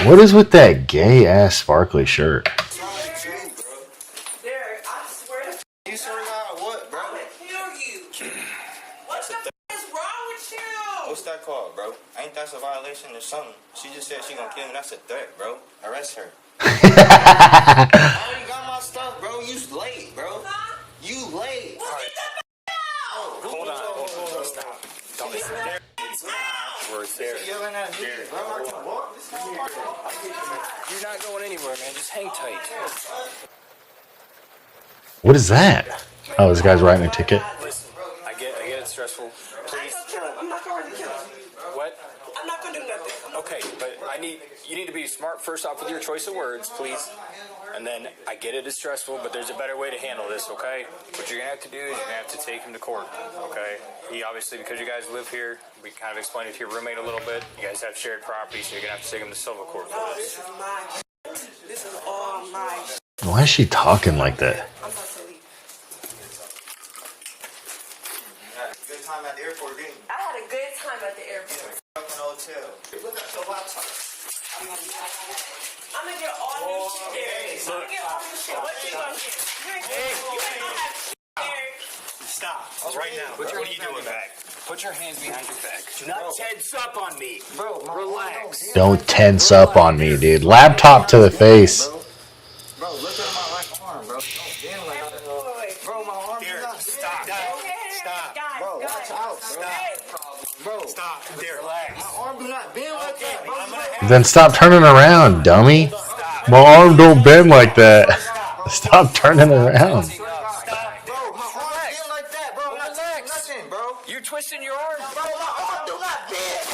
What is with that gay ass sparkly shirt? What's wrong with you, bro? Derek, I swear to You swear to God, what, bro? I'm gonna kill you. What the is wrong with you? What's that called, bro? Ain't that a violation or something? She just said she gonna kill me. That's a threat, bro. Arrest her. I already got my stuff, bro. You late, bro. You late. Well, get the Hold on. Stop. Don't listen. Where it's there. Yelling at me, bro. I can walk. This is my You're not going anywhere, man. Just hang tight. What is that? Oh, this guy's writing a ticket. Listen, I get it's stressful. Please. I'm not going to kill him. What? I'm not going to do nothing. Okay, but you need to be smart first off with your choice of words, please. And then I get it is stressful, but there's a better way to handle this, okay? What you're gonna have to do is you're gonna have to take him to court, okay? He obviously, because you guys live here, we kind of explained it to your roommate a little bit. You guys have shared property, so you're gonna have to take him to civil court for No, this. this is my This is all my Why is she talking like that? I'm about to leave. You had a good time at the airport, didn't you? I had a good time at the airport. Fucking hotel. Look at your laptop. I'm gonna get all this shit. I'm gonna get all this shit. What you gonna get? You ain't gonna have shit, Eric. Stop. Right now. What are you doing back? Put your hands behind your back. Do not tense up on me. Bro, relax. Don't tense up on me, dude. Laptop to the face. Bro, look at my right arm, bro. Don't bend like that. Bro, my arm is not Stop. Stop. Bro, watch out, bro. Stop. There. Relax. My arm do not bend like that, bro. Then stop turning around, dummy. My arm don't bend like that. Stop turning around. Bro, my arm bend like that, bro. I'm not doing nothing, bro. You're twisting your arm. Bro, my arm do not bend.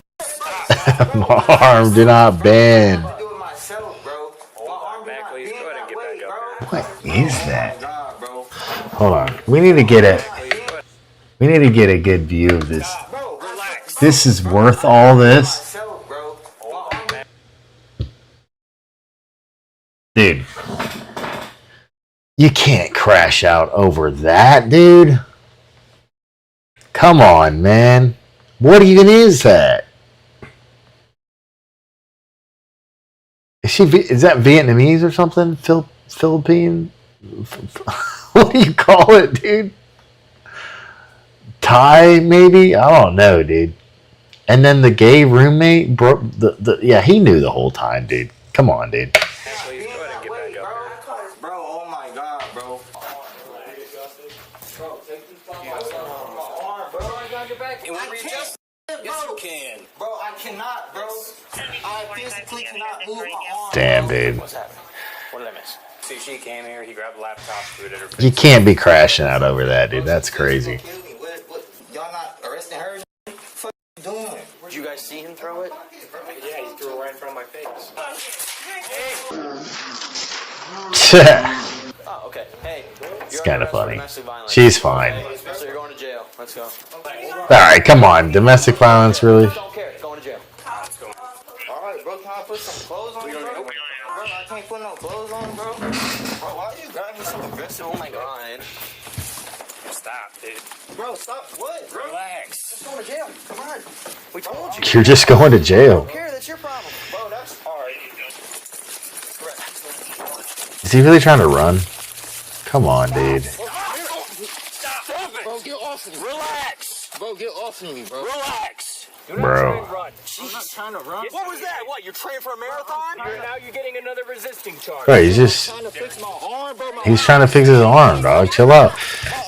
My arm do not bend. I do it myself, bro. My arm do Back, not please. bend Go ahead and that get way, back bro. up What is that? God, bro. Hold on. We need to get a good view of this. Bro, relax. This is worth all this? Myself, bro. My arm Dude. You can't crash out over that, dude. Come on, man. What even is that? Is that Vietnamese or something? Philippine? What do you call it, dude? Thai, maybe? I don't know, dude. And then the gay roommate, bro, yeah, he knew the whole time, dude. Come on, dude. Please, go ahead and get back up. Bro, oh my God, bro. It won't readjust. Yes, you can. Bro, I cannot, bro. I physically cannot move my arm. Damn, dude. What's happening? What did I miss? See, she came here, he grabbed the laptop, threw it at her face. You can't be crashing out over that, dude. That's crazy. What, y'all not arresting her? What the fuck you doing? Did you guys see him throw it? Yeah, he threw it right in front of my face. Oh, okay. Hey, It's kind of funny. She's fine. So you're going to jail. Let's go. All right, come on. Domestic violence, really? Don't care. Going to jail. All right, bro, can I put some clothes on, bro? Bro, I can't put no clothes on, bro. Bro, why are you grabbing me so aggressive? Oh my God. Stop, dude. Bro, stop. What? Bro? Relax. Just going to jail. Come on. We told you. You're just going to jail. Don't care. That's your problem. Bro, that's all right. Is he really trying to run? Come on, dude. Stop it. Bro, get off of me. Relax. Bro, get off of me, bro. Relax. Bro. I'm not trying to run. What was that? What, you're training for a marathon? Now you're getting another resisting charge. Bro, he's just... Trying to fix my arm, bro. He's trying to fix his arm, dog. Chill out.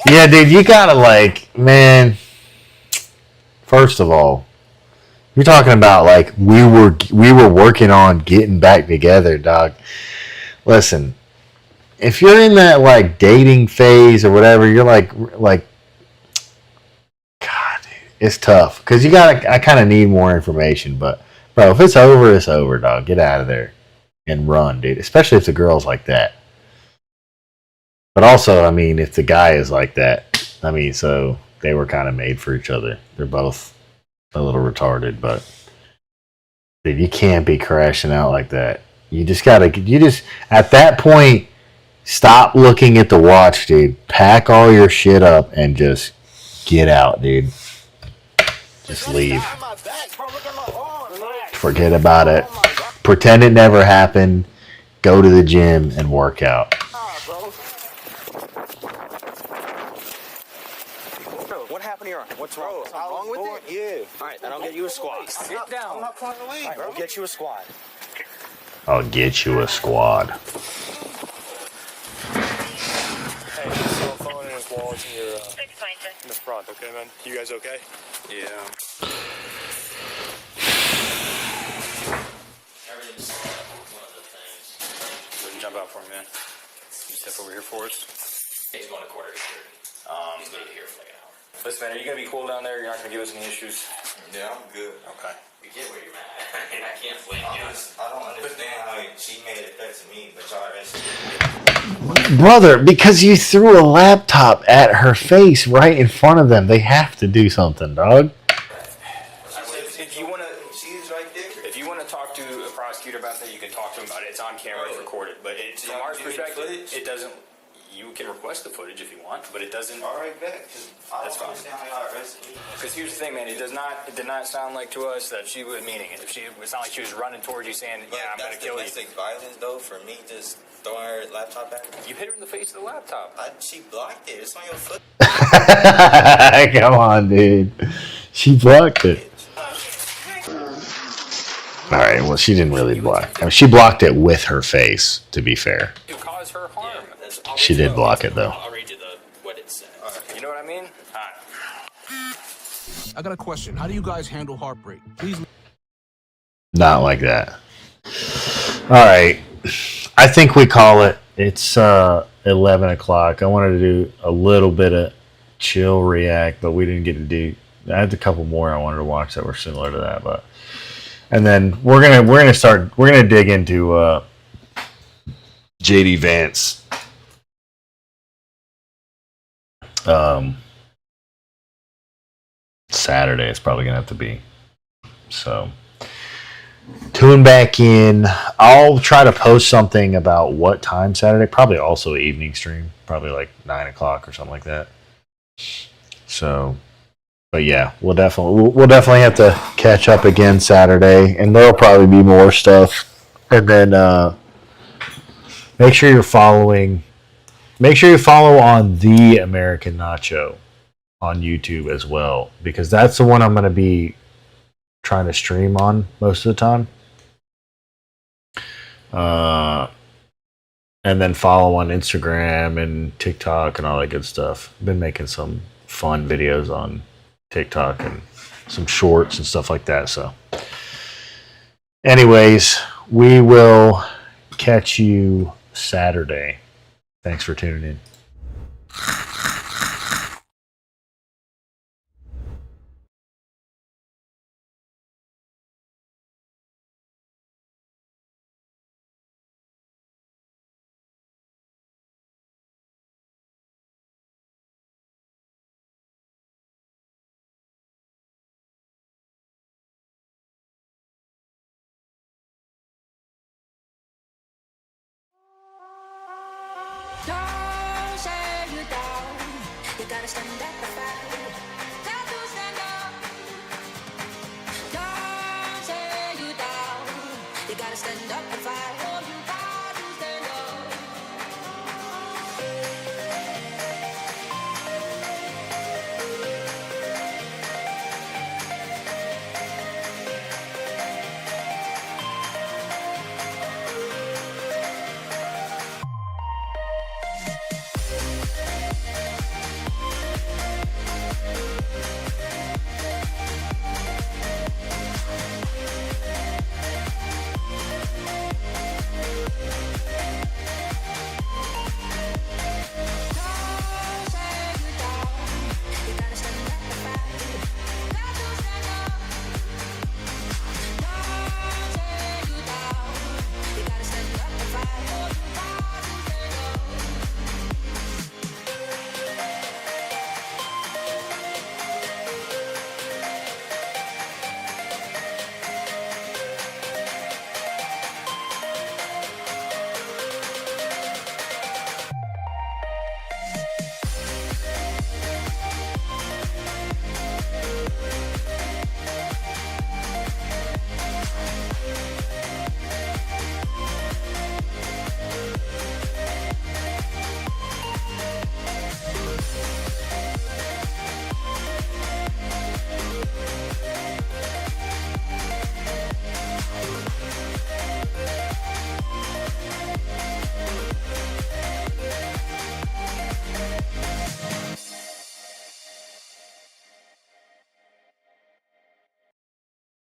Yeah, dude, you gotta, like, man... First of all, you're talking about, like, we were working on getting back together, dog. Listen, if you're in that, like, dating phase or whatever, you're like, God, dude, it's tough. Because I kind of need more information. But, bro, if it's over, dog. Get out of there and run, dude. Especially if the girl's like that. But also, I mean, if the guy is like that, I mean, so they were kind of made for each other. They're both a little retarded, but dude, you can't be crashing out like that. You just at that point, stop looking at the watch, dude. Pack all your shit up and just get out, dude. Just leave. Forget about it. Pretend it never happened. Go to the gym and work out. What happened to your arm? What's wrong? What's wrong with it? Yeah. All right, then I'll get you a squad. Sit down. I'm not playing the league, All right, bro. we'll get you a squad. I'll get you a squad. Hey, his cell phone and his wallet's in your, in the front, okay, man? You guys okay? Yeah. for us? He's going to quarter to 30. He's going to be here for like an hour. Listen, man, are you going to be cool down there? You're not going to give us any issues? Yeah, I'm good. Okay. We get where you're at. And I can't blame you. I don't understand how she made it back to me, but y'all actually. Brother, because you threw a laptop at her face right in front of them. They have to do something, dog. If you want to talk to a prosecutor about that, you can talk to him about it. It's on camera, it's recorded. But from our perspective, it doesn't. You can request the footage if you want, but it doesn't. All right, back. That's fine. Because here's the thing, man. It did not sound like to us that she was meaning it. It's not like she was running towards you saying, "Yeah, I'm going to kill you." Domestic violence, though, for me, just throwing her laptop back. You hit her in the face with the laptop. She blocked it. It's on your foot. Come on, dude. She blocked it. All right. Well, she didn't really block. I mean, she blocked it with her face. To be fair, You cause her harm. she did block it though. I'll read you what it says. You know what I mean? I got a question. How do you guys handle heartbreak? Please. Not like that. All right. I think we call it. It's 11 o'clock. I wanted to do a little bit of chill react, but we didn't get to do. I had a couple more I wanted to watch that were similar to that, but and then we're gonna dig into JD Vance. Saturday it's probably gonna have to be. So tune back in. I'll try to post something about what time Saturday. Probably also an evening stream. Probably like 9 o'clock or something like that. So, but yeah, we'll definitely have to catch up again Saturday, and there'll probably be more stuff. And then make sure you're following. Make sure you follow on The American Nacho on YouTube as well, because that's the one I'm going to be trying to stream on most of the time. And then follow on Instagram and TikTok and all that good stuff. Been making some fun videos on TikTok and some shorts and stuff like that. So anyways, we will catch you Saturday. Thanks for tuning in. Don't say you down. You gotta stand up and fight. Got to stand up. Don't say you down. You gotta stand up and fight.